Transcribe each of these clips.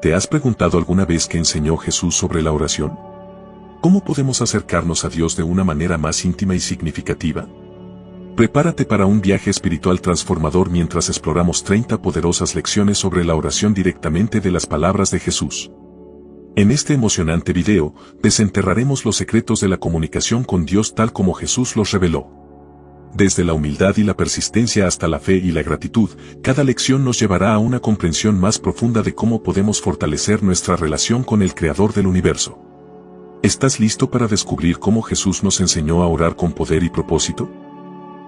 ¿Te has preguntado alguna vez qué enseñó Jesús sobre la oración? ¿Cómo podemos acercarnos a Dios de una manera más íntima y significativa? Prepárate para un viaje espiritual transformador mientras exploramos 30 poderosas lecciones sobre la oración directamente de las palabras de Jesús. En este emocionante video, desenterraremos los secretos de la comunicación con Dios tal como Jesús los reveló. Desde la humildad y la persistencia hasta la fe y la gratitud, cada lección nos llevará a una comprensión más profunda de cómo podemos fortalecer nuestra relación con el Creador del universo. ¿Estás listo para descubrir cómo Jesús nos enseñó a orar con poder y propósito?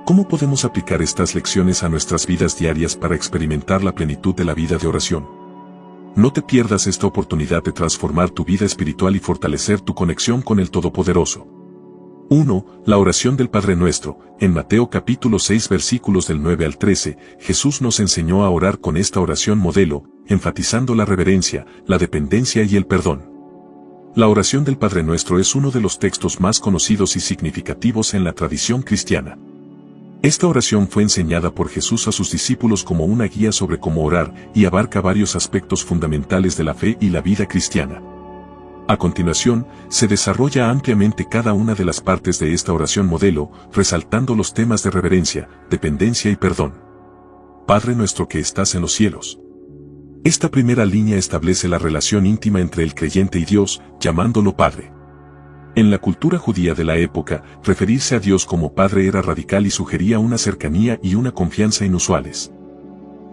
¿Cómo podemos aplicar estas lecciones a nuestras vidas diarias para experimentar la plenitud de la vida de oración? No te pierdas esta oportunidad de transformar tu vida espiritual y fortalecer tu conexión con el Todopoderoso. 1. La oración del Padre Nuestro. En Mateo capítulo 6 versículos del 9 al 13, Jesús nos enseñó a orar con esta oración modelo, enfatizando la reverencia, la dependencia y el perdón. La oración del Padre Nuestro es uno de los textos más conocidos y significativos en la tradición cristiana. Esta oración fue enseñada por Jesús a sus discípulos como una guía sobre cómo orar y abarca varios aspectos fundamentales de la fe y la vida cristiana. A continuación, se desarrolla ampliamente cada una de las partes de esta oración modelo, resaltando los temas de reverencia, dependencia y perdón. Padre nuestro que estás en los cielos. Esta primera línea establece la relación íntima entre el creyente y Dios, llamándolo Padre. En la cultura judía de la época, referirse a Dios como Padre era radical y sugería una cercanía y una confianza inusuales.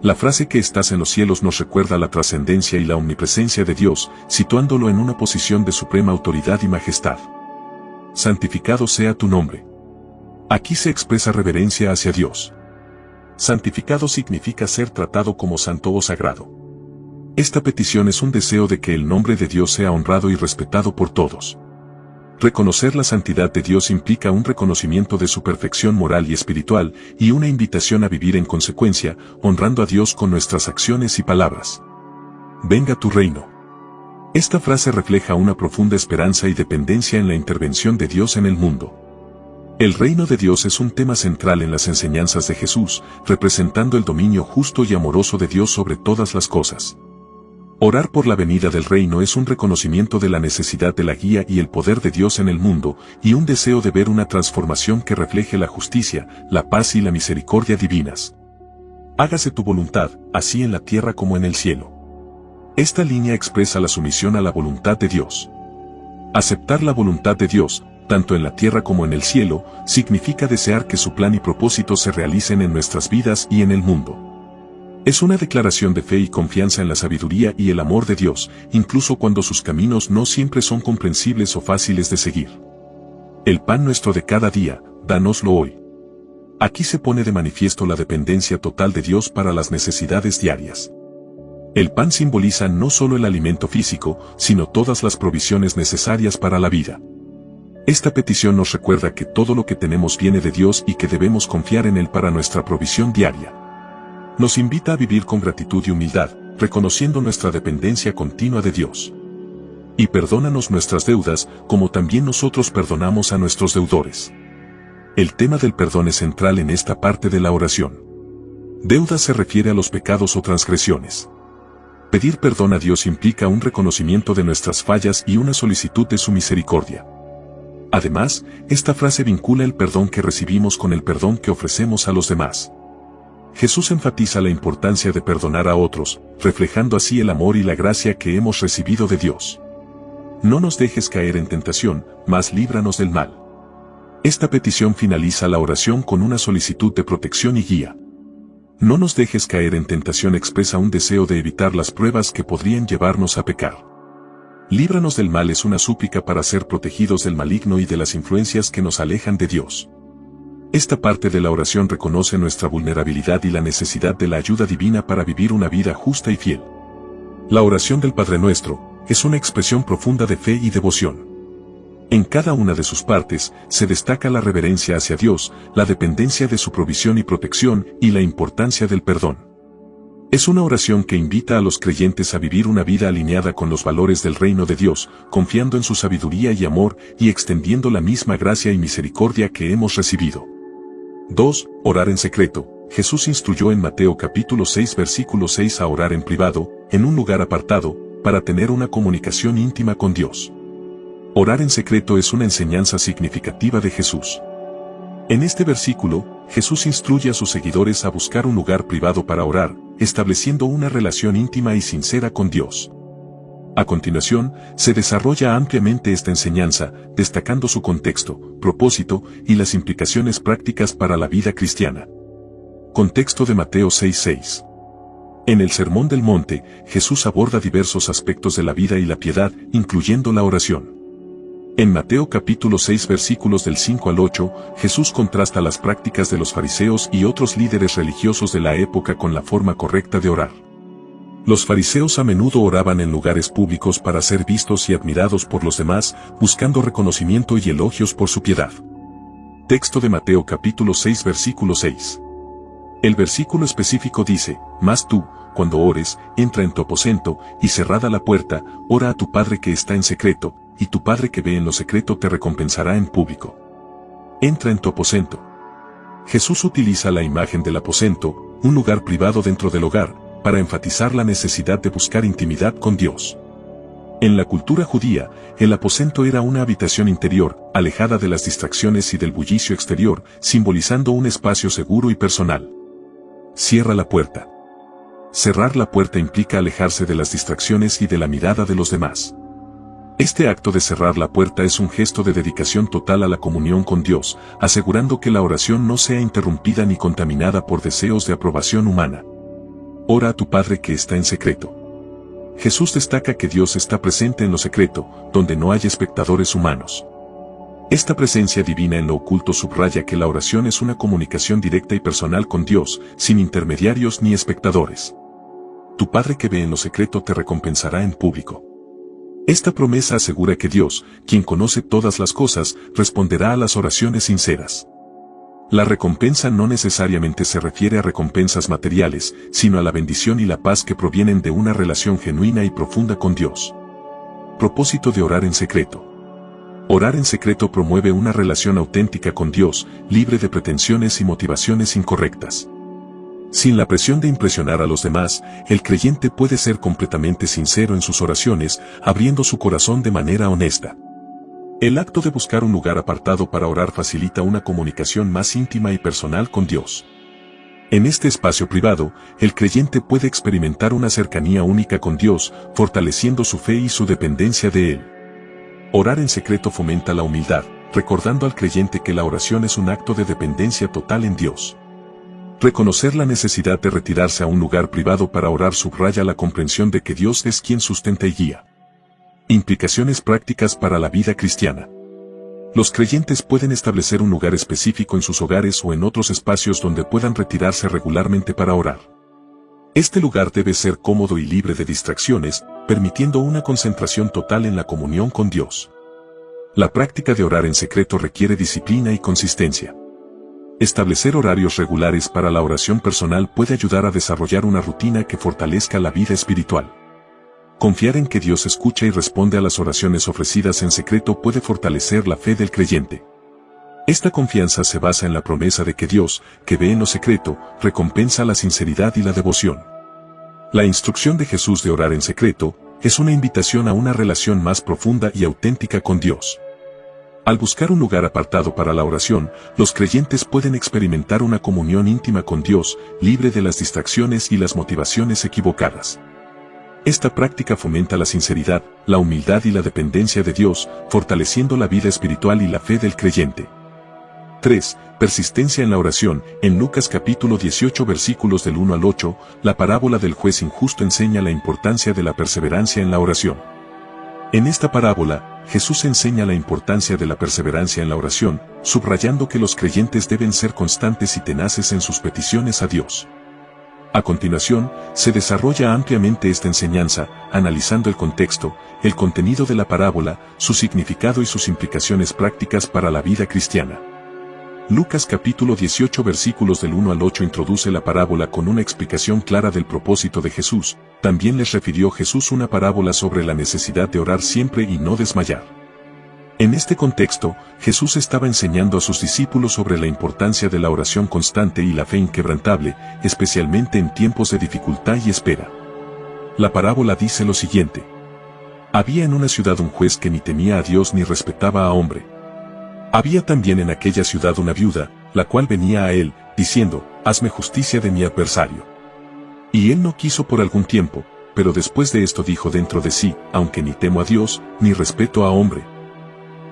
La frase que estás en los cielos nos recuerda la trascendencia y la omnipresencia de Dios, situándolo en una posición de suprema autoridad y majestad. Santificado sea tu nombre. Aquí se expresa reverencia hacia Dios. Santificado significa ser tratado como santo o sagrado. Esta petición es un deseo de que el nombre de Dios sea honrado y respetado por todos. Reconocer la santidad de Dios implica un reconocimiento de su perfección moral y espiritual, y una invitación a vivir en consecuencia, honrando a Dios con nuestras acciones y palabras. Venga tu reino. Esta frase refleja una profunda esperanza y dependencia en la intervención de Dios en el mundo. El reino de Dios es un tema central en las enseñanzas de Jesús, representando el dominio justo y amoroso de Dios sobre todas las cosas. Orar por la venida del reino es un reconocimiento de la necesidad de la guía y el poder de Dios en el mundo, y un deseo de ver una transformación que refleje la justicia, la paz y la misericordia divinas. Hágase tu voluntad, así en la tierra como en el cielo. Esta línea expresa la sumisión a la voluntad de Dios. Aceptar la voluntad de Dios, tanto en la tierra como en el cielo, significa desear que su plan y propósito se realicen en nuestras vidas y en el mundo. Es una declaración de fe y confianza en la sabiduría y el amor de Dios, incluso cuando sus caminos no siempre son comprensibles o fáciles de seguir. El pan nuestro de cada día, dánoslo hoy. Aquí se pone de manifiesto la dependencia total de Dios para las necesidades diarias. El pan simboliza no solo el alimento físico, sino todas las provisiones necesarias para la vida. Esta petición nos recuerda que todo lo que tenemos viene de Dios y que debemos confiar en Él para nuestra provisión diaria. Nos invita a vivir con gratitud y humildad, reconociendo nuestra dependencia continua de Dios. Y perdónanos nuestras deudas, como también nosotros perdonamos a nuestros deudores. El tema del perdón es central en esta parte de la oración. Deuda se refiere a los pecados o transgresiones. Pedir perdón a Dios implica un reconocimiento de nuestras fallas y una solicitud de su misericordia. Además, esta frase vincula el perdón que recibimos con el perdón que ofrecemos a los demás. Jesús enfatiza la importancia de perdonar a otros, reflejando así el amor y la gracia que hemos recibido de Dios. No nos dejes caer en tentación, mas líbranos del mal. Esta petición finaliza la oración con una solicitud de protección y guía. No nos dejes caer en tentación expresa un deseo de evitar las pruebas que podrían llevarnos a pecar. Líbranos del mal es una súplica para ser protegidos del maligno y de las influencias que nos alejan de Dios. Esta parte de la oración reconoce nuestra vulnerabilidad y la necesidad de la ayuda divina para vivir una vida justa y fiel. La oración del Padre Nuestro es una expresión profunda de fe y devoción. En cada una de sus partes se destaca la reverencia hacia Dios, la dependencia de su provisión y protección y la importancia del perdón. Es una oración que invita a los creyentes a vivir una vida alineada con los valores del reino de Dios, confiando en su sabiduría y amor y extendiendo la misma gracia y misericordia que hemos recibido. 2. Orar en secreto. Jesús instruyó en Mateo capítulo 6 versículo 6 a orar en privado, en un lugar apartado, para tener una comunicación íntima con Dios. Orar en secreto es una enseñanza significativa de Jesús. En este versículo, Jesús instruye a sus seguidores a buscar un lugar privado para orar, estableciendo una relación íntima y sincera con Dios. A continuación, se desarrolla ampliamente esta enseñanza, destacando su contexto, propósito y las implicaciones prácticas para la vida cristiana. Contexto de Mateo 6:6. En el Sermón del Monte, Jesús aborda diversos aspectos de la vida y la piedad, incluyendo la oración. En Mateo capítulo 6 versículos del 5 al 8, Jesús contrasta las prácticas de los fariseos y otros líderes religiosos de la época con la forma correcta de orar. Los fariseos a menudo oraban en lugares públicos para ser vistos y admirados por los demás, buscando reconocimiento y elogios por su piedad. Texto de Mateo capítulo 6 versículo 6. El versículo específico dice: «Mas tú, cuando ores, entra en tu aposento, y cerrada la puerta, ora a tu Padre que está en secreto, y tu Padre que ve en lo secreto te recompensará en público». Entra en tu aposento. Jesús utiliza la imagen del aposento, un lugar privado dentro del hogar, para enfatizar la necesidad de buscar intimidad con Dios. En la cultura judía, el aposento era una habitación interior, alejada de las distracciones y del bullicio exterior, simbolizando un espacio seguro y personal. Cierra la puerta. Cerrar la puerta implica alejarse de las distracciones y de la mirada de los demás. Este acto de cerrar la puerta es un gesto de dedicación total a la comunión con Dios, asegurando que la oración no sea interrumpida ni contaminada por deseos de aprobación humana. Ora a tu Padre que está en secreto. Jesús destaca que Dios está presente en lo secreto, donde no hay espectadores humanos. Esta presencia divina en lo oculto subraya que la oración es una comunicación directa y personal con Dios, sin intermediarios ni espectadores. Tu Padre que ve en lo secreto te recompensará en público. Esta promesa asegura que Dios, quien conoce todas las cosas, responderá a las oraciones sinceras. La recompensa no necesariamente se refiere a recompensas materiales, sino a la bendición y la paz que provienen de una relación genuina y profunda con Dios. Propósito de orar en secreto. Orar en secreto promueve una relación auténtica con Dios, libre de pretensiones y motivaciones incorrectas. Sin la presión de impresionar a los demás, el creyente puede ser completamente sincero en sus oraciones, abriendo su corazón de manera honesta. El acto de buscar un lugar apartado para orar facilita una comunicación más íntima y personal con Dios. En este espacio privado, el creyente puede experimentar una cercanía única con Dios, fortaleciendo su fe y su dependencia de Él. Orar en secreto fomenta la humildad, recordando al creyente que la oración es un acto de dependencia total en Dios. Reconocer la necesidad de retirarse a un lugar privado para orar subraya la comprensión de que Dios es quien sustenta y guía. Implicaciones prácticas para la vida cristiana. Los creyentes pueden establecer un lugar específico en sus hogares o en otros espacios donde puedan retirarse regularmente para orar. Este lugar debe ser cómodo y libre de distracciones, permitiendo una concentración total en la comunión con Dios. La práctica de orar en secreto requiere disciplina y consistencia. Establecer horarios regulares para la oración personal puede ayudar a desarrollar una rutina que fortalezca la vida espiritual. Confiar en que Dios escucha y responde a las oraciones ofrecidas en secreto puede fortalecer la fe del creyente. Esta confianza se basa en la promesa de que Dios, que ve en lo secreto, recompensa la sinceridad y la devoción. La instrucción de Jesús de orar en secreto es una invitación a una relación más profunda y auténtica con Dios. Al buscar un lugar apartado para la oración, los creyentes pueden experimentar una comunión íntima con Dios, libre de las distracciones y las motivaciones equivocadas. Esta práctica fomenta la sinceridad, la humildad y la dependencia de Dios, fortaleciendo la vida espiritual y la fe del creyente. 3. Persistencia en la oración. En Lucas capítulo 18 versículos del 1 al 8, la parábola del juez injusto enseña la importancia de la perseverancia en la oración. En esta parábola, Jesús enseña la importancia de la perseverancia en la oración, subrayando que los creyentes deben ser constantes y tenaces en sus peticiones a Dios. A continuación, se desarrolla ampliamente esta enseñanza, analizando el contexto, el contenido de la parábola, su significado y sus implicaciones prácticas para la vida cristiana. Lucas capítulo 18 versículos del 1 al 8 introduce la parábola con una explicación clara del propósito de Jesús. También les refirió Jesús una parábola sobre la necesidad de orar siempre y no desmayar. En este contexto, Jesús estaba enseñando a sus discípulos sobre la importancia de la oración constante y la fe inquebrantable, especialmente en tiempos de dificultad y espera. La parábola dice lo siguiente: Había en una ciudad un juez que ni temía a Dios ni respetaba a hombre. Había también en aquella ciudad una viuda, la cual venía a él, diciendo, hazme justicia de mi adversario. Y él no quiso por algún tiempo, pero después de esto dijo dentro de sí, aunque ni temo a Dios, ni respeto a hombre.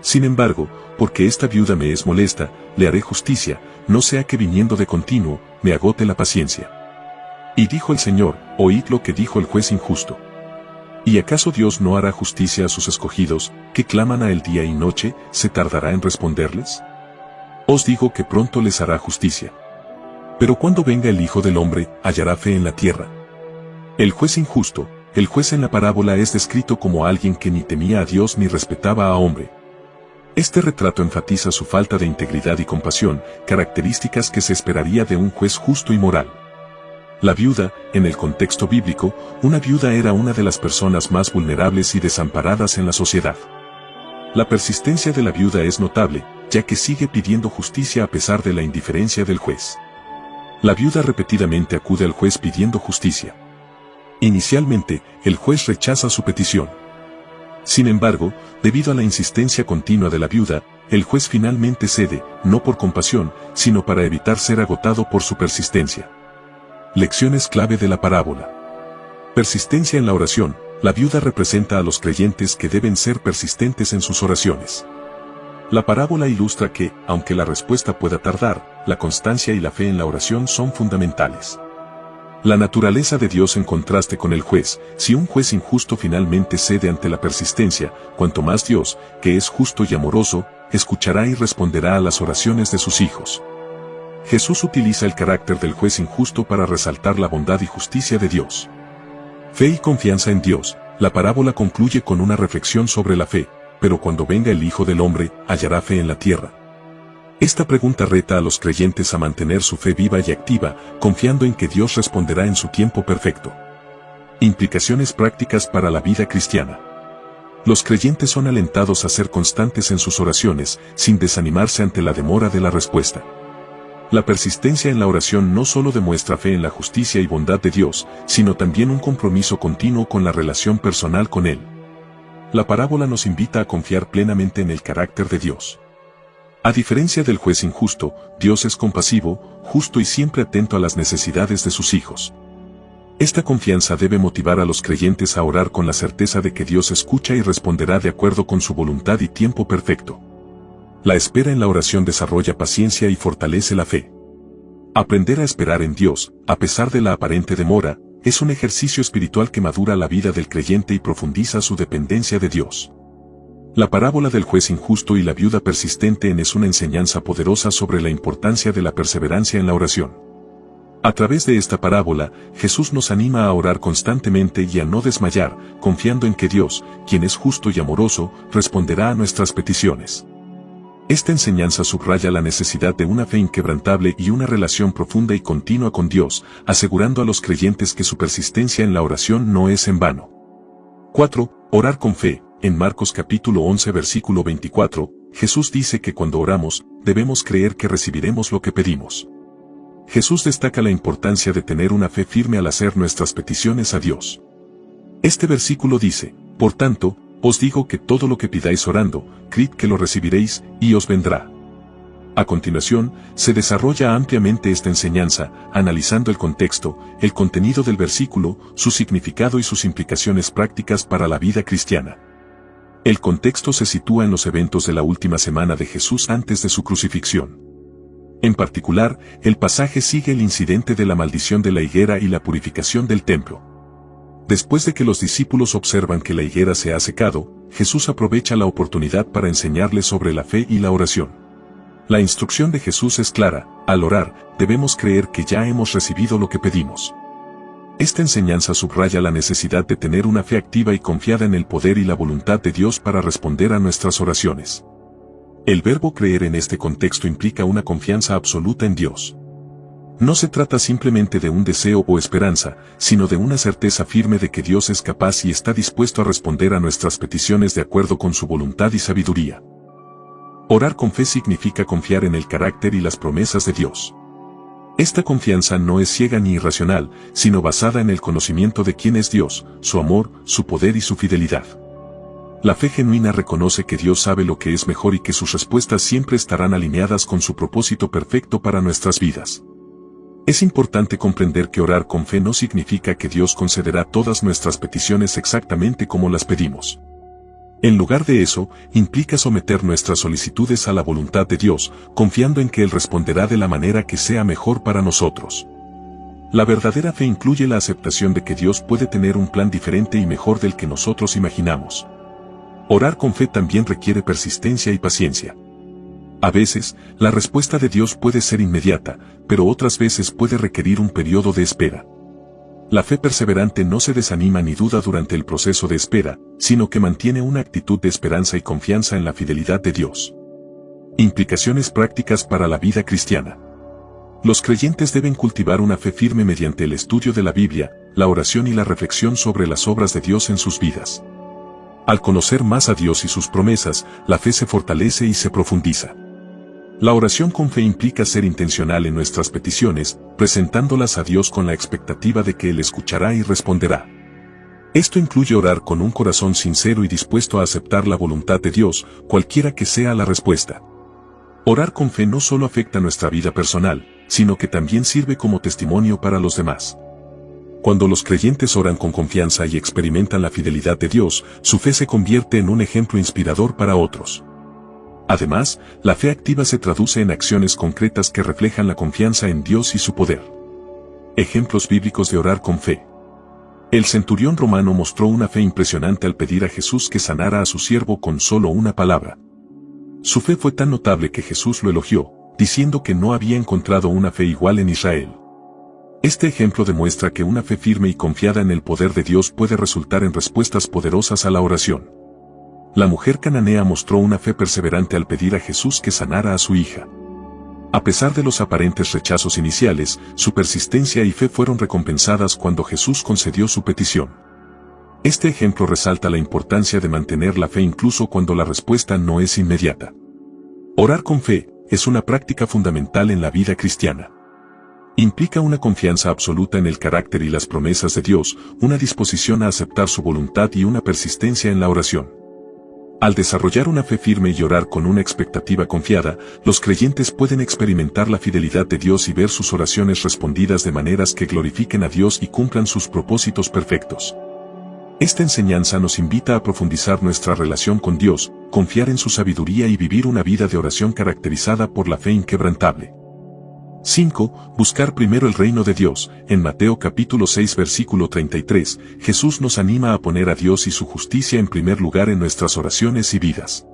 Sin embargo, porque esta viuda me es molesta, le haré justicia, no sea que viniendo de continuo, me agote la paciencia. Y dijo el Señor, oíd lo que dijo el juez injusto. ¿Y acaso Dios no hará justicia a sus escogidos, que claman a él día y noche, se tardará en responderles? Os digo que pronto les hará justicia. Pero cuando venga el Hijo del Hombre, hallará fe en la tierra. El juez injusto, el juez en la parábola es descrito como alguien que ni temía a Dios ni respetaba a hombre. Este retrato enfatiza su falta de integridad y compasión, características que se esperaría de un juez justo y moral. La viuda, en el contexto bíblico, una viuda era una de las personas más vulnerables y desamparadas en la sociedad. La persistencia de la viuda es notable, ya que sigue pidiendo justicia a pesar de la indiferencia del juez. La viuda repetidamente acude al juez pidiendo justicia. Inicialmente, el juez rechaza su petición. Sin embargo, debido a la insistencia continua de la viuda, el juez finalmente cede, no por compasión, sino para evitar ser agotado por su persistencia. Lecciones clave de la parábola. Persistencia en la oración. La viuda representa a los creyentes que deben ser persistentes en sus oraciones. La parábola ilustra que, aunque la respuesta pueda tardar, la constancia y la fe en la oración son fundamentales. La naturaleza de Dios en contraste con el juez. Si un juez injusto finalmente cede ante la persistencia, cuanto más Dios, que es justo y amoroso, escuchará y responderá a las oraciones de sus hijos. Jesús utiliza el carácter del juez injusto para resaltar la bondad y justicia de Dios. Fe y confianza en Dios. La parábola concluye con una reflexión sobre la fe, pero cuando venga el Hijo del Hombre, ¿hallará fe en la tierra? Esta pregunta reta a los creyentes a mantener su fe viva y activa, confiando en que Dios responderá en su tiempo perfecto. Implicaciones prácticas para la vida cristiana. Los creyentes son alentados a ser constantes en sus oraciones, sin desanimarse ante la demora de la respuesta. La persistencia en la oración no solo demuestra fe en la justicia y bondad de Dios, sino también un compromiso continuo con la relación personal con Él. La parábola nos invita a confiar plenamente en el carácter de Dios. A diferencia del juez injusto, Dios es compasivo, justo y siempre atento a las necesidades de sus hijos. Esta confianza debe motivar a los creyentes a orar con la certeza de que Dios escucha y responderá de acuerdo con su voluntad y tiempo perfecto. La espera en la oración desarrolla paciencia y fortalece la fe. Aprender a esperar en Dios, a pesar de la aparente demora, es un ejercicio espiritual que madura la vida del creyente y profundiza su dependencia de Dios. La parábola del juez injusto y la viuda persistente es una enseñanza poderosa sobre la importancia de la perseverancia en la oración. A través de esta parábola, Jesús nos anima a orar constantemente y a no desmayar, confiando en que Dios, quien es justo y amoroso, responderá a nuestras peticiones. Esta enseñanza subraya la necesidad de una fe inquebrantable y una relación profunda y continua con Dios, asegurando a los creyentes que su persistencia en la oración no es en vano. 4. Orar con fe. En Marcos capítulo 11 versículo 24, Jesús dice que cuando oramos, debemos creer que recibiremos lo que pedimos. Jesús destaca la importancia de tener una fe firme al hacer nuestras peticiones a Dios. Este versículo dice, por tanto, os digo que todo lo que pidáis orando, creed que lo recibiréis, y os vendrá. A continuación, se desarrolla ampliamente esta enseñanza, analizando el contexto, el contenido del versículo, su significado y sus implicaciones prácticas para la vida cristiana. El contexto se sitúa en los eventos de la última semana de Jesús antes de su crucifixión. En particular, el pasaje sigue el incidente de la maldición de la higuera y la purificación del templo. Después de que los discípulos observan que la higuera se ha secado, Jesús aprovecha la oportunidad para enseñarles sobre la fe y la oración. La instrucción de Jesús es clara: al orar, debemos creer que ya hemos recibido lo que pedimos. Esta enseñanza subraya la necesidad de tener una fe activa y confiada en el poder y la voluntad de Dios para responder a nuestras oraciones. El verbo creer en este contexto implica una confianza absoluta en Dios. No se trata simplemente de un deseo o esperanza, sino de una certeza firme de que Dios es capaz y está dispuesto a responder a nuestras peticiones de acuerdo con su voluntad y sabiduría. Orar con fe significa confiar en el carácter y las promesas de Dios. Esta confianza no es ciega ni irracional, sino basada en el conocimiento de quién es Dios, su amor, su poder y su fidelidad. La fe genuina reconoce que Dios sabe lo que es mejor y que sus respuestas siempre estarán alineadas con su propósito perfecto para nuestras vidas. Es importante comprender que orar con fe no significa que Dios concederá todas nuestras peticiones exactamente como las pedimos. En lugar de eso, implica someter nuestras solicitudes a la voluntad de Dios, confiando en que Él responderá de la manera que sea mejor para nosotros. La verdadera fe incluye la aceptación de que Dios puede tener un plan diferente y mejor del que nosotros imaginamos. Orar con fe también requiere persistencia y paciencia. A veces, la respuesta de Dios puede ser inmediata, pero otras veces puede requerir un periodo de espera. La fe perseverante no se desanima ni duda durante el proceso de espera, sino que mantiene una actitud de esperanza y confianza en la fidelidad de Dios. Implicaciones prácticas para la vida cristiana. Los creyentes deben cultivar una fe firme mediante el estudio de la Biblia, la oración y la reflexión sobre las obras de Dios en sus vidas. Al conocer más a Dios y sus promesas, la fe se fortalece y se profundiza. La oración con fe implica ser intencional en nuestras peticiones, presentándolas a Dios con la expectativa de que Él escuchará y responderá. Esto incluye orar con un corazón sincero y dispuesto a aceptar la voluntad de Dios, cualquiera que sea la respuesta. Orar con fe no solo afecta nuestra vida personal, sino que también sirve como testimonio para los demás. Cuando los creyentes oran con confianza y experimentan la fidelidad de Dios, su fe se convierte en un ejemplo inspirador para otros. Además, la fe activa se traduce en acciones concretas que reflejan la confianza en Dios y su poder. Ejemplos bíblicos de orar con fe. El centurión romano mostró una fe impresionante al pedir a Jesús que sanara a su siervo con solo una palabra. Su fe fue tan notable que Jesús lo elogió, diciendo que no había encontrado una fe igual en Israel. Este ejemplo demuestra que una fe firme y confiada en el poder de Dios puede resultar en respuestas poderosas a la oración. La mujer cananea mostró una fe perseverante al pedir a Jesús que sanara a su hija. A pesar de los aparentes rechazos iniciales, su persistencia y fe fueron recompensadas cuando Jesús concedió su petición. Este ejemplo resalta la importancia de mantener la fe incluso cuando la respuesta no es inmediata. Orar con fe es una práctica fundamental en la vida cristiana. Implica una confianza absoluta en el carácter y las promesas de Dios, una disposición a aceptar su voluntad y una persistencia en la oración. Al desarrollar una fe firme y orar con una expectativa confiada, los creyentes pueden experimentar la fidelidad de Dios y ver sus oraciones respondidas de maneras que glorifiquen a Dios y cumplan sus propósitos perfectos. Esta enseñanza nos invita a profundizar nuestra relación con Dios, confiar en su sabiduría y vivir una vida de oración caracterizada por la fe inquebrantable. 5. Buscar primero el reino de Dios. En Mateo capítulo 6 versículo 33, Jesús nos anima a poner a Dios y su justicia en primer lugar en nuestras oraciones y vidas.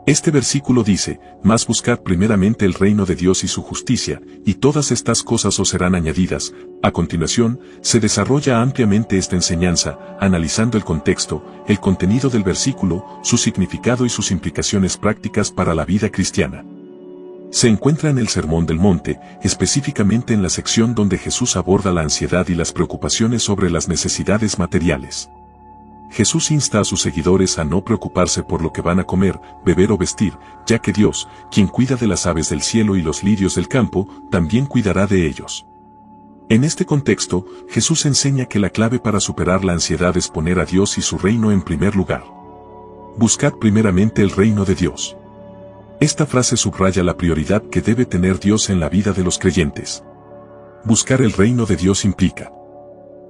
Este versículo dice, «Mas buscad primeramente el reino de Dios y su justicia, y todas estas cosas os serán añadidas». A continuación, se desarrolla ampliamente esta enseñanza, analizando el contexto, el contenido del versículo, su significado y sus implicaciones prácticas para la vida cristiana. Se encuentra en el Sermón del Monte, específicamente en la sección donde Jesús aborda la ansiedad y las preocupaciones sobre las necesidades materiales. Jesús insta a sus seguidores a no preocuparse por lo que van a comer, beber o vestir, ya que Dios, quien cuida de las aves del cielo y los lirios del campo, también cuidará de ellos. En este contexto, Jesús enseña que la clave para superar la ansiedad es poner a Dios y su reino en primer lugar. Buscad primeramente el reino de Dios. Esta frase subraya la prioridad que debe tener Dios en la vida de los creyentes. Buscar el reino de Dios implica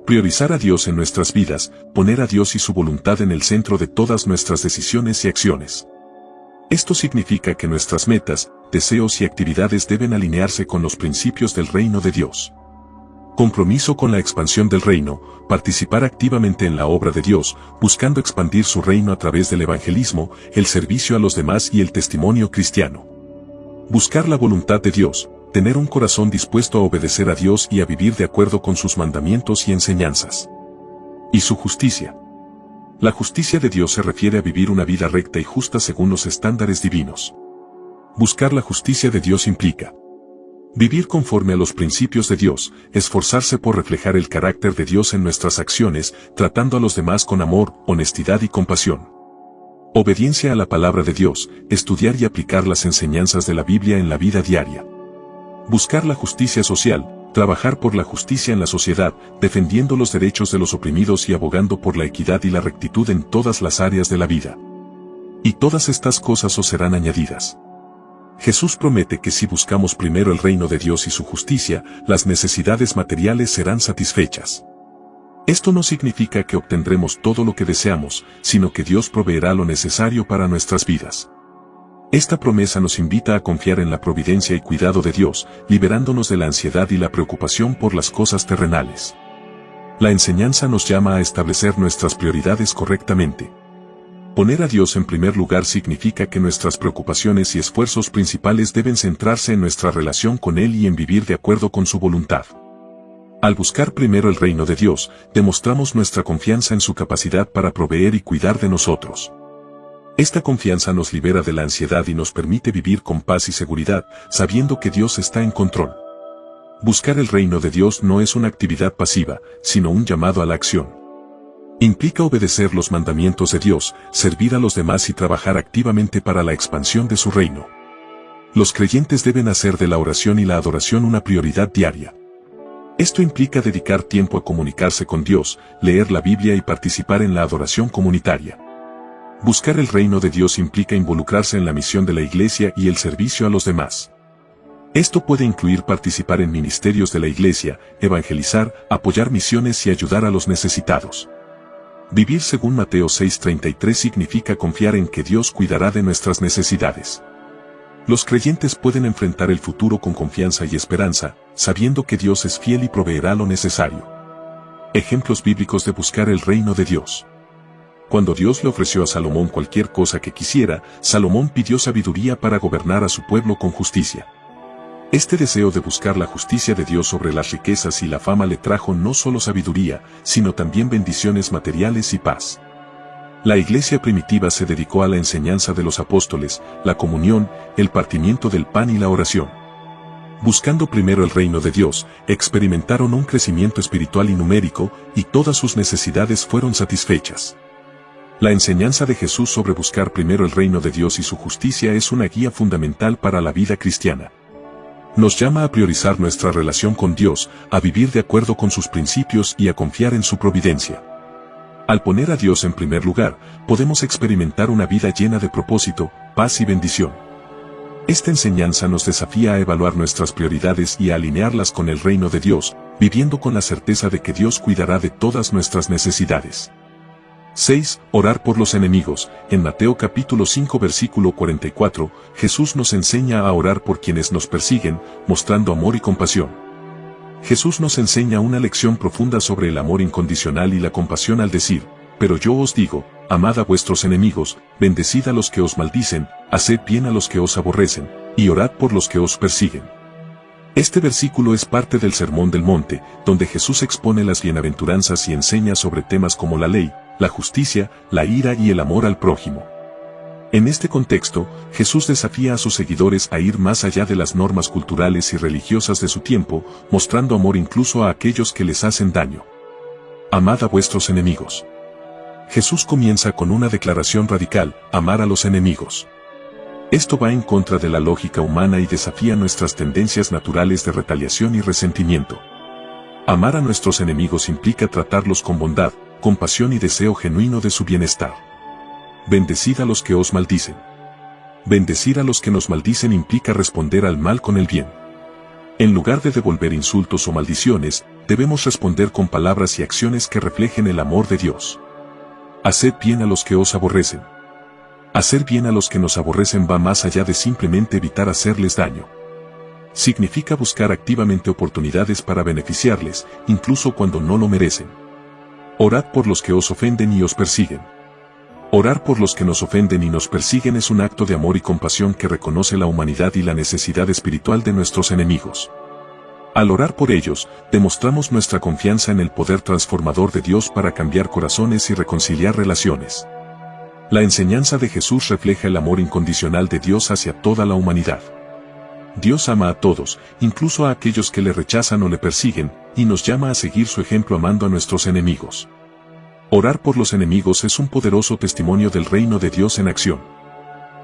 priorizar a Dios en nuestras vidas, poner a Dios y su voluntad en el centro de todas nuestras decisiones y acciones. Esto significa que nuestras metas, deseos y actividades deben alinearse con los principios del reino de Dios. Compromiso con la expansión del reino, participar activamente en la obra de Dios, buscando expandir su reino a través del evangelismo, el servicio a los demás y el testimonio cristiano. Buscar la voluntad de Dios, tener un corazón dispuesto a obedecer a Dios y a vivir de acuerdo con sus mandamientos y enseñanzas. Y su justicia. La justicia de Dios se refiere a vivir una vida recta y justa según los estándares divinos. Buscar la justicia de Dios implica vivir conforme a los principios de Dios, esforzarse por reflejar el carácter de Dios en nuestras acciones, tratando a los demás con amor, honestidad y compasión. Obediencia a la palabra de Dios, estudiar y aplicar las enseñanzas de la Biblia en la vida diaria. Buscar la justicia social, Trabajar por la justicia en la sociedad, defendiendo los derechos de los oprimidos y abogando por la equidad y la rectitud en todas las áreas de la vida. Y todas estas cosas os serán añadidas. Jesús promete que si buscamos primero el reino de Dios y su justicia, las necesidades materiales serán satisfechas. Esto no significa que obtendremos todo lo que deseamos, sino que Dios proveerá lo necesario para nuestras vidas. Esta promesa nos invita a confiar en la providencia y cuidado de Dios, liberándonos de la ansiedad y la preocupación por las cosas terrenales. La enseñanza nos llama a establecer nuestras prioridades correctamente. Poner a Dios en primer lugar significa que nuestras preocupaciones y esfuerzos principales deben centrarse en nuestra relación con Él y en vivir de acuerdo con su voluntad. Al buscar primero el reino de Dios, demostramos nuestra confianza en su capacidad para proveer y cuidar de nosotros. Esta confianza nos libera de la ansiedad y nos permite vivir con paz y seguridad, sabiendo que Dios está en control. Buscar el reino de Dios no es una actividad pasiva, sino un llamado a la acción. Implica obedecer los mandamientos de Dios, servir a los demás y trabajar activamente para la expansión de su reino. Los creyentes deben hacer de la oración y la adoración una prioridad diaria. Esto implica dedicar tiempo a comunicarse con Dios, leer la Biblia y participar en la adoración comunitaria. Buscar el reino de Dios implica involucrarse en la misión de la Iglesia y el servicio a los demás. Esto puede incluir participar en ministerios de la Iglesia, evangelizar, apoyar misiones y ayudar a los necesitados. Vivir según Mateo 6:33 significa confiar en que Dios cuidará de nuestras necesidades. Los creyentes pueden enfrentar el futuro con confianza y esperanza, sabiendo que Dios es fiel y proveerá lo necesario. Ejemplos bíblicos de buscar el reino de Dios. Cuando Dios le ofreció a Salomón cualquier cosa que quisiera, Salomón pidió sabiduría para gobernar a su pueblo con justicia. Este deseo de buscar la justicia de Dios sobre las riquezas y la fama le trajo no solo sabiduría, sino también bendiciones materiales y paz. La iglesia primitiva se dedicó a la enseñanza de los apóstoles, la comunión, el partimiento del pan y la oración. Buscando primero el reino de Dios, experimentaron un crecimiento espiritual y numérico, y todas sus necesidades fueron satisfechas. La enseñanza de Jesús sobre buscar primero el reino de Dios y su justicia es una guía fundamental para la vida cristiana. Nos llama a priorizar nuestra relación con Dios, a vivir de acuerdo con sus principios y a confiar en su providencia. Al poner a Dios en primer lugar, podemos experimentar una vida llena de propósito, paz y bendición. Esta enseñanza nos desafía a evaluar nuestras prioridades y a alinearlas con el reino de Dios, viviendo con la certeza de que Dios cuidará de todas nuestras necesidades. 6. Orar por los enemigos. En Mateo capítulo 5 versículo 44, Jesús nos enseña a orar por quienes nos persiguen, mostrando amor y compasión. Jesús nos enseña una lección profunda sobre el amor incondicional y la compasión al decir, pero yo os digo, amad a vuestros enemigos, bendecid a los que os maldicen, haced bien a los que os aborrecen, y orad por los que os persiguen. Este versículo es parte del Sermón del Monte, donde Jesús expone las bienaventuranzas y enseña sobre temas como la ley, la justicia, la ira y el amor al prójimo. En este contexto, Jesús desafía a sus seguidores a ir más allá de las normas culturales y religiosas de su tiempo, mostrando amor incluso a aquellos que les hacen daño. Amad a vuestros enemigos. Jesús comienza con una declaración radical, amar a los enemigos. Esto va en contra de la lógica humana y desafía nuestras tendencias naturales de retaliación y resentimiento. Amar a nuestros enemigos implica tratarlos con bondad, compasión y deseo genuino de su bienestar. Bendecid a los que os maldicen. Bendecir a los que nos maldicen implica responder al mal con el bien. En lugar de devolver insultos o maldiciones, debemos responder con palabras y acciones que reflejen el amor de Dios. Haced bien a los que os aborrecen. Hacer bien a los que nos aborrecen va más allá de simplemente evitar hacerles daño. Significa buscar activamente oportunidades para beneficiarles, incluso cuando no lo merecen. Orad por los que os ofenden y os persiguen. Orar por los que nos ofenden y nos persiguen es un acto de amor y compasión que reconoce la humanidad y la necesidad espiritual de nuestros enemigos. Al orar por ellos, demostramos nuestra confianza en el poder transformador de Dios para cambiar corazones y reconciliar relaciones. La enseñanza de Jesús refleja el amor incondicional de Dios hacia toda la humanidad. Dios ama a todos, incluso a aquellos que le rechazan o le persiguen, y nos llama a seguir su ejemplo amando a nuestros enemigos. Orar por los enemigos es un poderoso testimonio del reino de Dios en acción.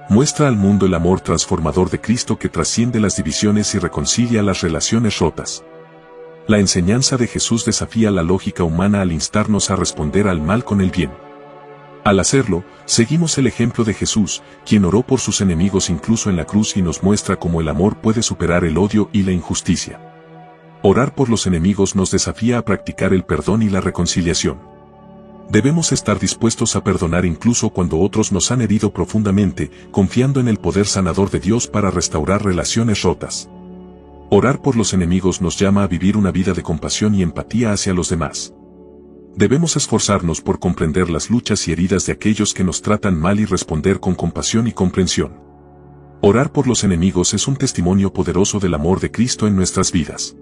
Muestra al mundo el amor transformador de Cristo que trasciende las divisiones y reconcilia las relaciones rotas. La enseñanza de Jesús desafía la lógica humana al instarnos a responder al mal con el bien. Al hacerlo, seguimos el ejemplo de Jesús, quien oró por sus enemigos incluso en la cruz y nos muestra cómo el amor puede superar el odio y la injusticia. Orar por los enemigos nos desafía a practicar el perdón y la reconciliación. Debemos estar dispuestos a perdonar incluso cuando otros nos han herido profundamente, confiando en el poder sanador de Dios para restaurar relaciones rotas. Orar por los enemigos nos llama a vivir una vida de compasión y empatía hacia los demás. Debemos esforzarnos por comprender las luchas y heridas de aquellos que nos tratan mal y responder con compasión y comprensión. Orar por los enemigos es un testimonio poderoso del amor de Cristo en nuestras vidas.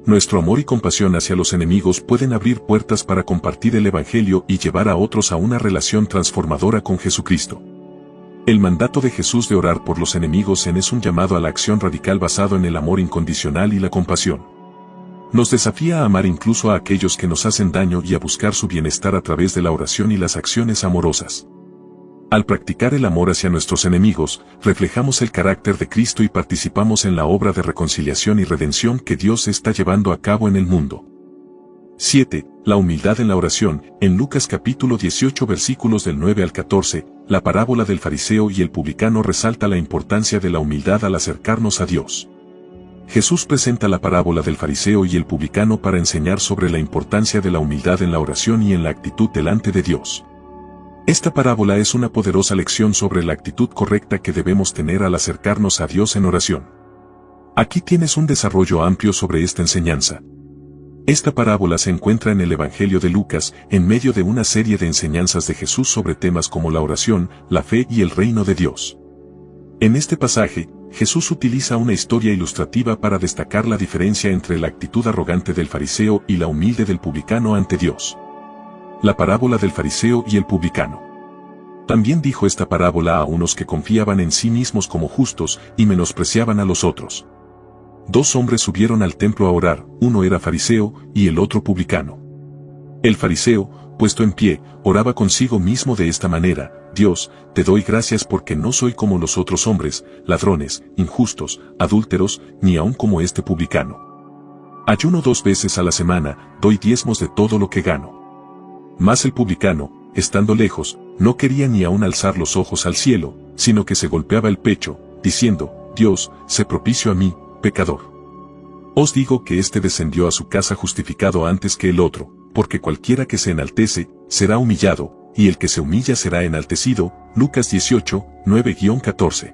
Nuestro amor y compasión hacia los enemigos pueden abrir puertas para compartir el Evangelio y llevar a otros a una relación transformadora con Jesucristo. El mandato de Jesús de orar por los enemigos es un llamado a la acción radical basado en el amor incondicional y la compasión. Nos desafía a amar incluso a aquellos que nos hacen daño y a buscar su bienestar a través de la oración y las acciones amorosas. Al practicar el amor hacia nuestros enemigos, reflejamos el carácter de Cristo y participamos en la obra de reconciliación y redención que Dios está llevando a cabo en el mundo. 7. La humildad en la oración. En Lucas capítulo 18 versículos del 9 al 14, la parábola del fariseo y el publicano resalta la importancia de la humildad al acercarnos a Dios. Jesús presenta la parábola del fariseo y el publicano para enseñar sobre la importancia de la humildad en la oración y en la actitud delante de Dios. Esta parábola es una poderosa lección sobre la actitud correcta que debemos tener al acercarnos a Dios en oración. Aquí tienes un desarrollo amplio sobre esta enseñanza. Esta parábola se encuentra en el Evangelio de Lucas, en medio de una serie de enseñanzas de Jesús sobre temas como la oración, la fe y el reino de Dios. En este pasaje, Jesús utiliza una historia ilustrativa para destacar la diferencia entre la actitud arrogante del fariseo y la humilde del publicano ante Dios. La parábola del fariseo y el publicano. También dijo esta parábola a unos que confiaban en sí mismos como justos y menospreciaban a los otros. Dos hombres subieron al templo a orar, uno era fariseo y el otro publicano. El fariseo, puesto en pie, oraba consigo mismo de esta manera: Dios, te doy gracias porque no soy como los otros hombres, ladrones, injustos, adúlteros, ni aun como este publicano. Ayuno 2 veces a la semana, doy diezmos de todo lo que gano. Mas el publicano, estando lejos, no quería ni aun alzar los ojos al cielo, sino que se golpeaba el pecho, diciendo: Dios, sé propicio a mí, pecador. Os digo que éste descendió a su casa justificado antes que el otro, porque cualquiera que se enaltece, será humillado, y el que se humilla será enaltecido. Lucas 18, 9-14.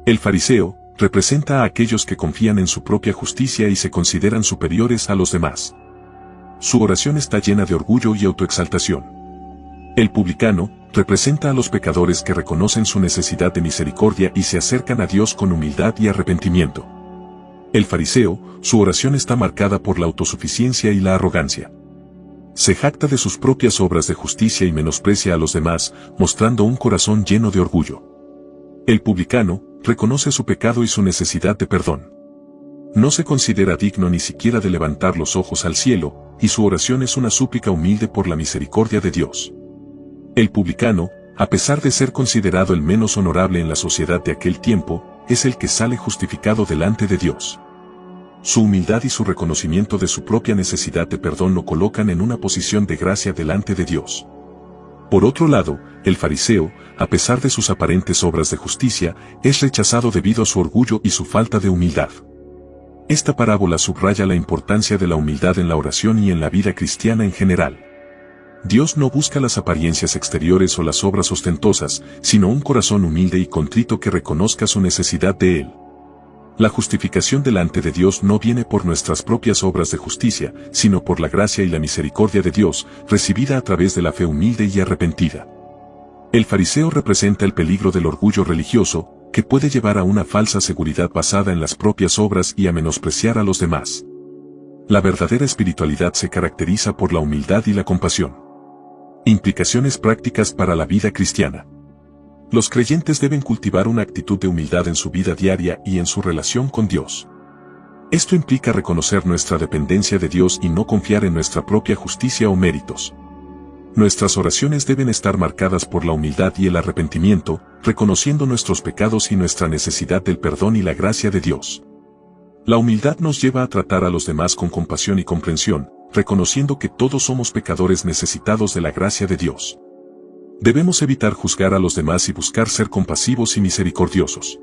El fariseo representa a aquellos que confían en su propia justicia y se consideran superiores a los demás. Su oración está llena de orgullo y autoexaltación. El publicano representa a los pecadores que reconocen su necesidad de misericordia y se acercan a Dios con humildad y arrepentimiento. El fariseo, su oración está marcada por la autosuficiencia y la arrogancia. Se jacta de sus propias obras de justicia y menosprecia a los demás, mostrando un corazón lleno de orgullo. El publicano reconoce su pecado y su necesidad de perdón. No se considera digno ni siquiera de levantar los ojos al cielo, y su oración es una súplica humilde por la misericordia de Dios. El publicano, a pesar de ser considerado el menos honorable en la sociedad de aquel tiempo, es el que sale justificado delante de Dios. Su humildad y su reconocimiento de su propia necesidad de perdón lo colocan en una posición de gracia delante de Dios. Por otro lado, el fariseo, a pesar de sus aparentes obras de justicia, es rechazado debido a su orgullo y su falta de humildad. Esta parábola subraya la importancia de la humildad en la oración y en la vida cristiana en general. Dios no busca las apariencias exteriores o las obras ostentosas, sino un corazón humilde y contrito que reconozca su necesidad de Él. La justificación delante de Dios no viene por nuestras propias obras de justicia, sino por la gracia y la misericordia de Dios, recibida a través de la fe humilde y arrepentida. El fariseo representa el peligro del orgullo religioso, que puede llevar a una falsa seguridad basada en las propias obras y a menospreciar a los demás. La verdadera espiritualidad se caracteriza por la humildad y la compasión. Implicaciones prácticas para la vida cristiana. Los creyentes deben cultivar una actitud de humildad en su vida diaria y en su relación con Dios. Esto implica reconocer nuestra dependencia de Dios y no confiar en nuestra propia justicia o méritos. Nuestras oraciones deben estar marcadas por la humildad y el arrepentimiento, reconociendo nuestros pecados y nuestra necesidad del perdón y la gracia de Dios. La humildad nos lleva a tratar a los demás con compasión y comprensión, reconociendo que todos somos pecadores necesitados de la gracia de Dios. Debemos evitar juzgar a los demás y buscar ser compasivos y misericordiosos.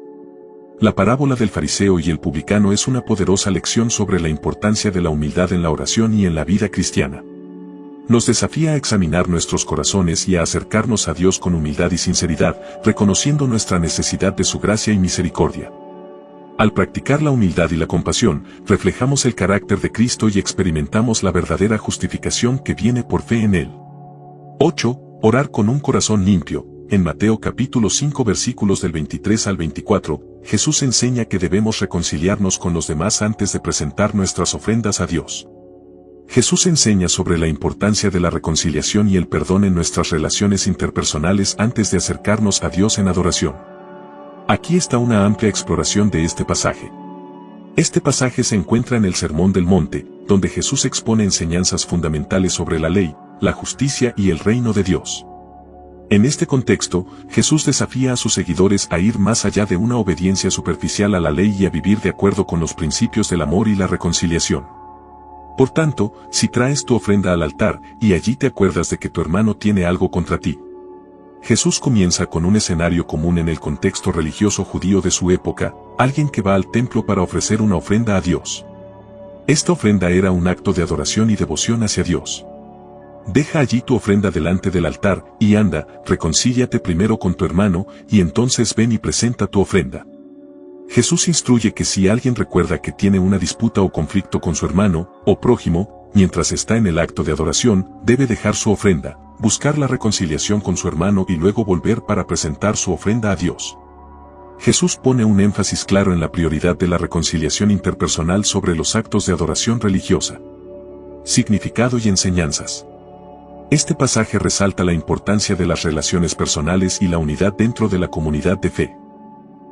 La parábola del fariseo y el publicano es una poderosa lección sobre la importancia de la humildad en la oración y en la vida cristiana. Nos desafía a examinar nuestros corazones y a acercarnos a Dios con humildad y sinceridad, reconociendo nuestra necesidad de su gracia y misericordia. Al practicar la humildad y la compasión, reflejamos el carácter de Cristo y experimentamos la verdadera justificación que viene por fe en Él. 8. Orar con un corazón limpio. En Mateo capítulo 5 versículos del 23 al 24, Jesús enseña que debemos reconciliarnos con los demás antes de presentar nuestras ofrendas a Dios. Jesús enseña sobre la importancia de la reconciliación y el perdón en nuestras relaciones interpersonales antes de acercarnos a Dios en adoración. Aquí está una amplia exploración de este pasaje. Este pasaje se encuentra en el Sermón del Monte, donde Jesús expone enseñanzas fundamentales sobre la ley, la justicia y el reino de Dios. En este contexto, Jesús desafía a sus seguidores a ir más allá de una obediencia superficial a la ley y a vivir de acuerdo con los principios del amor y la reconciliación. Por tanto, si traes tu ofrenda al altar, y allí te acuerdas de que tu hermano tiene algo contra ti. Jesús comienza con un escenario común en el contexto religioso judío de su época, alguien que va al templo para ofrecer una ofrenda a Dios. Esta ofrenda era un acto de adoración y devoción hacia Dios. Deja allí tu ofrenda delante del altar, y anda, reconcíliate primero con tu hermano, y entonces ven y presenta tu ofrenda. Jesús instruye que si alguien recuerda que tiene una disputa o conflicto con su hermano, o prójimo, mientras está en el acto de adoración, debe dejar su ofrenda, buscar la reconciliación con su hermano y luego volver para presentar su ofrenda a Dios. Jesús pone un énfasis claro en la prioridad de la reconciliación interpersonal sobre los actos de adoración religiosa. Significado y enseñanzas. Este pasaje resalta la importancia de las relaciones personales y la unidad dentro de la comunidad de fe.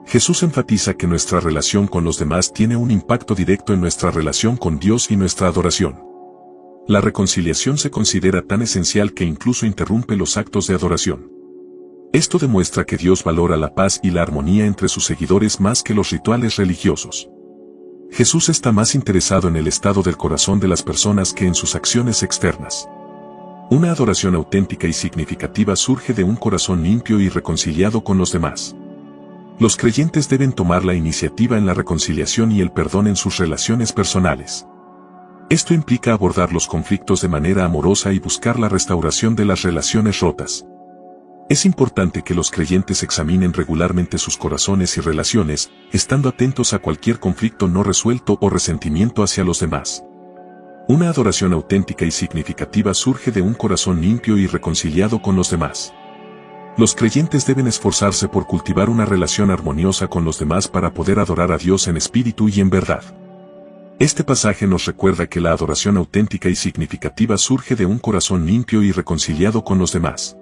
Jesús enfatiza que nuestra relación con los demás tiene un impacto directo en nuestra relación con Dios y nuestra adoración. La reconciliación se considera tan esencial que incluso interrumpe los actos de adoración. Esto demuestra que Dios valora la paz y la armonía entre sus seguidores más que los rituales religiosos. Jesús está más interesado en el estado del corazón de las personas que en sus acciones externas. Una adoración auténtica y significativa surge de un corazón limpio y reconciliado con los demás. Los creyentes deben tomar la iniciativa en la reconciliación y el perdón en sus relaciones personales. Esto implica abordar los conflictos de manera amorosa y buscar la restauración de las relaciones rotas. Es importante que los creyentes examinen regularmente sus corazones y relaciones, estando atentos a cualquier conflicto no resuelto o resentimiento hacia los demás. Una adoración auténtica y significativa surge de un corazón limpio y reconciliado con los demás. Los creyentes deben esforzarse por cultivar una relación armoniosa con los demás para poder adorar a Dios en espíritu y en verdad. Este pasaje nos recuerda que la adoración auténtica y significativa surge de un corazón limpio y reconciliado con los demás.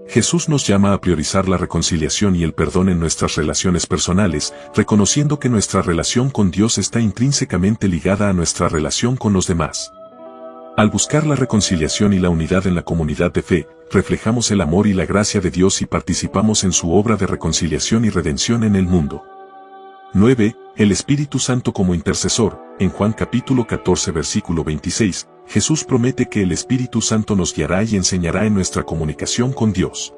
Jesús nos llama a priorizar la reconciliación y el perdón en nuestras relaciones personales, reconociendo que nuestra relación con Dios está intrínsecamente ligada a nuestra relación con los demás. Al buscar la reconciliación y la unidad en la comunidad de fe, reflejamos el amor y la gracia de Dios y participamos en su obra de reconciliación y redención en el mundo. 9. El Espíritu Santo como intercesor. En Juan capítulo 14 versículo 26, Jesús promete que el Espíritu Santo nos guiará y enseñará en nuestra comunicación con Dios.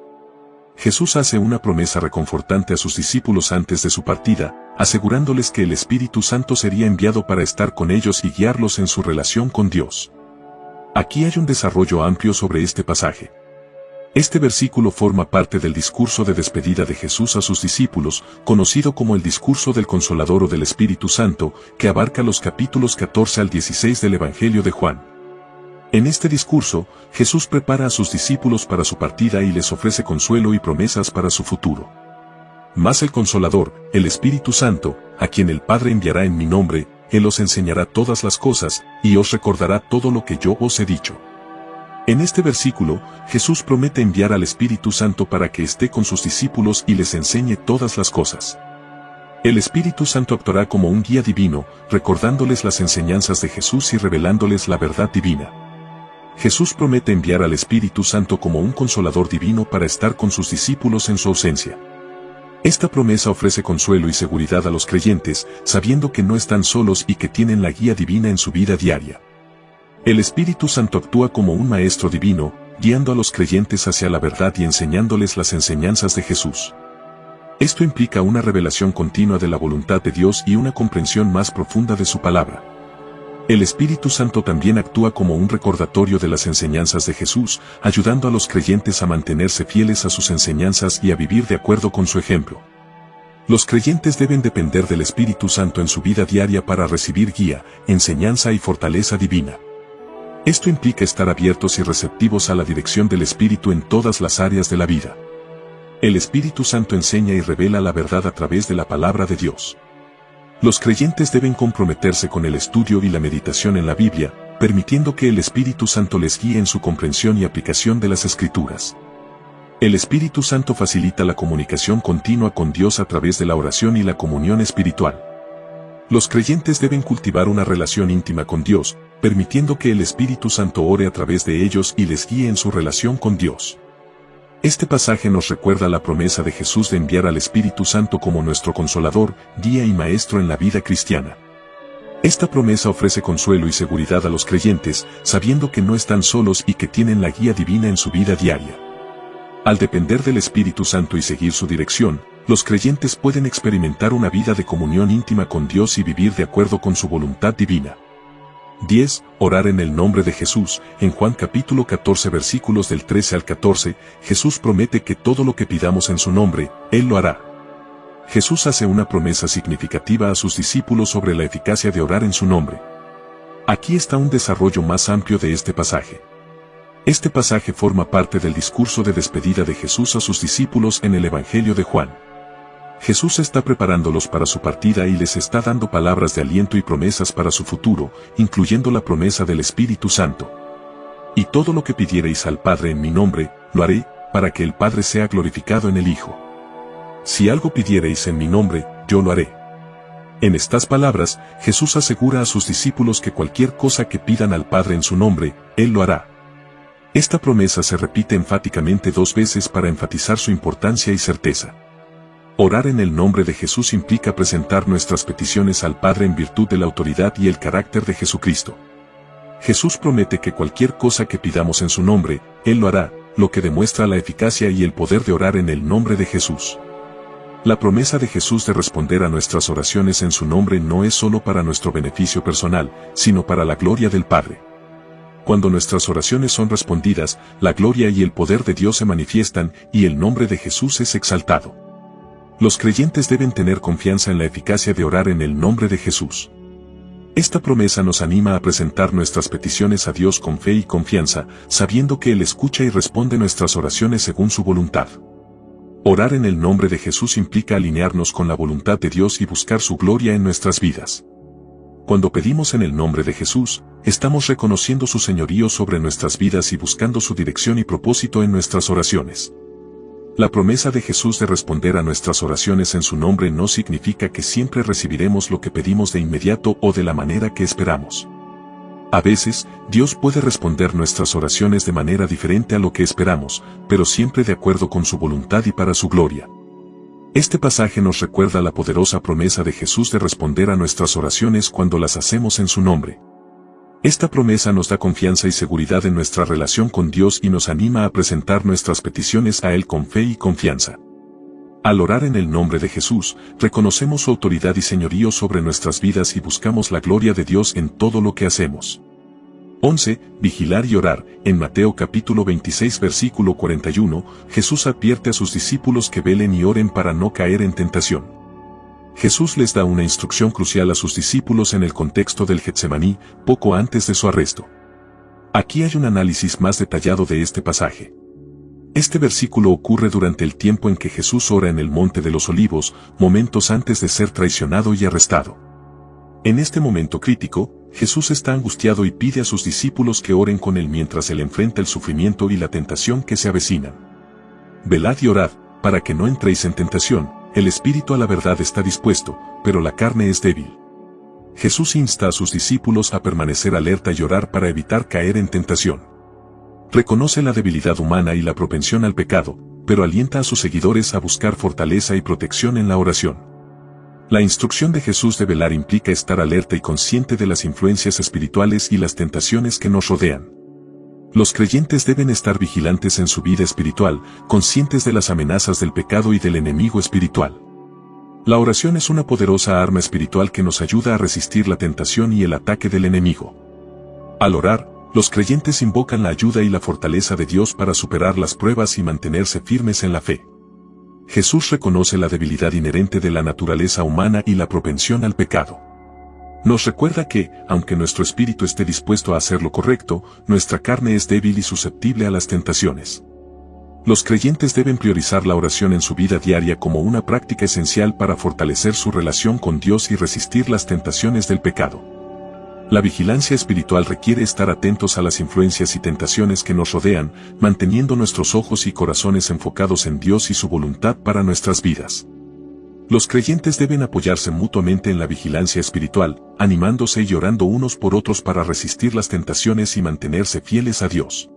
Jesús hace una promesa reconfortante a sus discípulos antes de su partida, asegurándoles que el Espíritu Santo sería enviado para estar con ellos y guiarlos en su relación con Dios. Aquí hay un desarrollo amplio sobre este pasaje. Este versículo forma parte del discurso de despedida de Jesús a sus discípulos, conocido como el discurso del Consolador o del Espíritu Santo, que abarca los capítulos 14 al 16 del Evangelio de Juan. En este discurso, Jesús prepara a sus discípulos para su partida y les ofrece consuelo y promesas para su futuro. Mas el Consolador, el Espíritu Santo, a quien el Padre enviará en mi nombre, Él os enseñará todas las cosas, y os recordará todo lo que yo os he dicho. En este versículo, Jesús promete enviar al Espíritu Santo para que esté con sus discípulos y les enseñe todas las cosas. El Espíritu Santo actuará como un guía divino, recordándoles las enseñanzas de Jesús y revelándoles la verdad divina. Jesús promete enviar al Espíritu Santo como un consolador divino para estar con sus discípulos en su ausencia. Esta promesa ofrece consuelo y seguridad a los creyentes, sabiendo que no están solos y que tienen la guía divina en su vida diaria. El Espíritu Santo actúa como un maestro divino, guiando a los creyentes hacia la verdad y enseñándoles las enseñanzas de Jesús. Esto implica una revelación continua de la voluntad de Dios y una comprensión más profunda de su palabra. El Espíritu Santo también actúa como un recordatorio de las enseñanzas de Jesús, ayudando a los creyentes a mantenerse fieles a sus enseñanzas y a vivir de acuerdo con su ejemplo. Los creyentes deben depender del Espíritu Santo en su vida diaria para recibir guía, enseñanza y fortaleza divina. Esto implica estar abiertos y receptivos a la dirección del Espíritu en todas las áreas de la vida. El Espíritu Santo enseña y revela la verdad a través de la palabra de Dios. Los creyentes deben comprometerse con el estudio y la meditación en la Biblia, permitiendo que el Espíritu Santo les guíe en su comprensión y aplicación de las Escrituras. El Espíritu Santo facilita la comunicación continua con Dios a través de la oración y la comunión espiritual. Los creyentes deben cultivar una relación íntima con Dios, permitiendo que el Espíritu Santo ore a través de ellos y les guíe en su relación con Dios. Este pasaje nos recuerda la promesa de Jesús de enviar al Espíritu Santo como nuestro consolador, guía y maestro en la vida cristiana. Esta promesa ofrece consuelo y seguridad a los creyentes, sabiendo que no están solos y que tienen la guía divina en su vida diaria. Al depender del Espíritu Santo y seguir su dirección, los creyentes pueden experimentar una vida de comunión íntima con Dios y vivir de acuerdo con su voluntad divina. 10. Orar en el nombre de Jesús. En Juan capítulo 14 versículos del 13 al 14, Jesús promete que todo lo que pidamos en su nombre, Él lo hará. Jesús hace una promesa significativa a sus discípulos sobre la eficacia de orar en su nombre. Aquí está un desarrollo más amplio de este pasaje. Este pasaje forma parte del discurso de despedida de Jesús a sus discípulos en el Evangelio de Juan. Jesús está preparándolos para su partida y les está dando palabras de aliento y promesas para su futuro, incluyendo la promesa del Espíritu Santo. Y todo lo que pidiereis al Padre en mi nombre, lo haré, para que el Padre sea glorificado en el Hijo. Si algo pidiereis en mi nombre, yo lo haré. En estas palabras, Jesús asegura a sus discípulos que cualquier cosa que pidan al Padre en su nombre, Él lo hará. Esta promesa se repite enfáticamente 2 veces para enfatizar su importancia y certeza. Orar en el nombre de Jesús implica presentar nuestras peticiones al Padre en virtud de la autoridad y el carácter de Jesucristo. Jesús promete que cualquier cosa que pidamos en su nombre, Él lo hará, lo que demuestra la eficacia y el poder de orar en el nombre de Jesús. La promesa de Jesús de responder a nuestras oraciones en su nombre no es solo para nuestro beneficio personal, sino para la gloria del Padre. Cuando nuestras oraciones son respondidas, la gloria y el poder de Dios se manifiestan y el nombre de Jesús es exaltado. Los creyentes deben tener confianza en la eficacia de orar en el nombre de Jesús. Esta promesa nos anima a presentar nuestras peticiones a Dios con fe y confianza, sabiendo que Él escucha y responde nuestras oraciones según su voluntad. Orar en el nombre de Jesús implica alinearnos con la voluntad de Dios y buscar su gloria en nuestras vidas. Cuando pedimos en el nombre de Jesús, estamos reconociendo su señorío sobre nuestras vidas y buscando su dirección y propósito en nuestras oraciones. La promesa de Jesús de responder a nuestras oraciones en su nombre no significa que siempre recibiremos lo que pedimos de inmediato o de la manera que esperamos. A veces, Dios puede responder nuestras oraciones de manera diferente a lo que esperamos, pero siempre de acuerdo con su voluntad y para su gloria. Este pasaje nos recuerda la poderosa promesa de Jesús de responder a nuestras oraciones cuando las hacemos en su nombre. Esta promesa nos da confianza y seguridad en nuestra relación con Dios y nos anima a presentar nuestras peticiones a Él con fe y confianza. Al orar en el nombre de Jesús, reconocemos su autoridad y señorío sobre nuestras vidas y buscamos la gloria de Dios en todo lo que hacemos. 11. Vigilar y orar. En Mateo capítulo 26 versículo 41, Jesús advierte a sus discípulos que velen y oren para no caer en tentación. Jesús les da una instrucción crucial a sus discípulos en el contexto del Getsemaní, poco antes de su arresto. Aquí hay un análisis más detallado de este pasaje. Este versículo ocurre durante el tiempo en que Jesús ora en el Monte de los Olivos, momentos antes de ser traicionado y arrestado. En este momento crítico, Jesús está angustiado y pide a sus discípulos que oren con él mientras él enfrenta el sufrimiento y la tentación que se avecinan. Velad y orad, para que no entréis en tentación. El espíritu a la verdad está dispuesto, pero la carne es débil. Jesús insta a sus discípulos a permanecer alerta y orar para evitar caer en tentación. Reconoce la debilidad humana y la propensión al pecado, pero alienta a sus seguidores a buscar fortaleza y protección en la oración. La instrucción de Jesús de velar implica estar alerta y consciente de las influencias espirituales y las tentaciones que nos rodean. Los creyentes deben estar vigilantes en su vida espiritual, conscientes de las amenazas del pecado y del enemigo espiritual. La oración es una poderosa arma espiritual que nos ayuda a resistir la tentación y el ataque del enemigo. Al orar, los creyentes invocan la ayuda y la fortaleza de Dios para superar las pruebas y mantenerse firmes en la fe. Jesús reconoce la debilidad inherente de la naturaleza humana y la propensión al pecado. Nos recuerda que, aunque nuestro espíritu esté dispuesto a hacer lo correcto, nuestra carne es débil y susceptible a las tentaciones. Los creyentes deben priorizar la oración en su vida diaria como una práctica esencial para fortalecer su relación con Dios y resistir las tentaciones del pecado. La vigilancia espiritual requiere estar atentos a las influencias y tentaciones que nos rodean, manteniendo nuestros ojos y corazones enfocados en Dios y su voluntad para nuestras vidas. Los creyentes deben apoyarse mutuamente en la vigilancia espiritual, animándose y orando unos por otros para resistir las tentaciones y mantenerse fieles a Dios.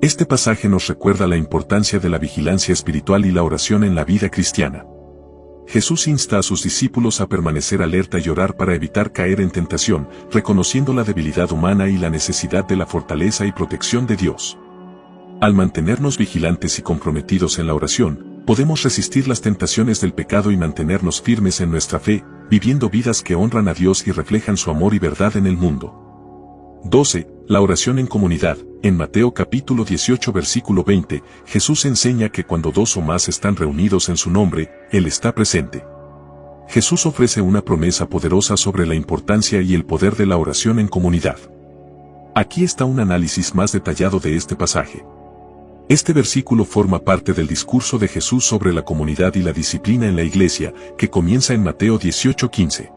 Este pasaje nos recuerda la importancia de la vigilancia espiritual y la oración en la vida cristiana. Jesús insta a sus discípulos a permanecer alerta y orar para evitar caer en tentación, reconociendo la debilidad humana y la necesidad de la fortaleza y protección de Dios. Al mantenernos vigilantes y comprometidos en la oración, podemos resistir las tentaciones del pecado y mantenernos firmes en nuestra fe, viviendo vidas que honran a Dios y reflejan su amor y verdad en el mundo. 12. La oración en comunidad. En Mateo capítulo 18 versículo 20, Jesús enseña que cuando dos o más están reunidos en su nombre, Él está presente. Jesús ofrece una promesa poderosa sobre la importancia y el poder de la oración en comunidad. Aquí está un análisis más detallado de este pasaje. Este versículo forma parte del discurso de Jesús sobre la comunidad y la disciplina en la iglesia, que comienza en Mateo 18:15.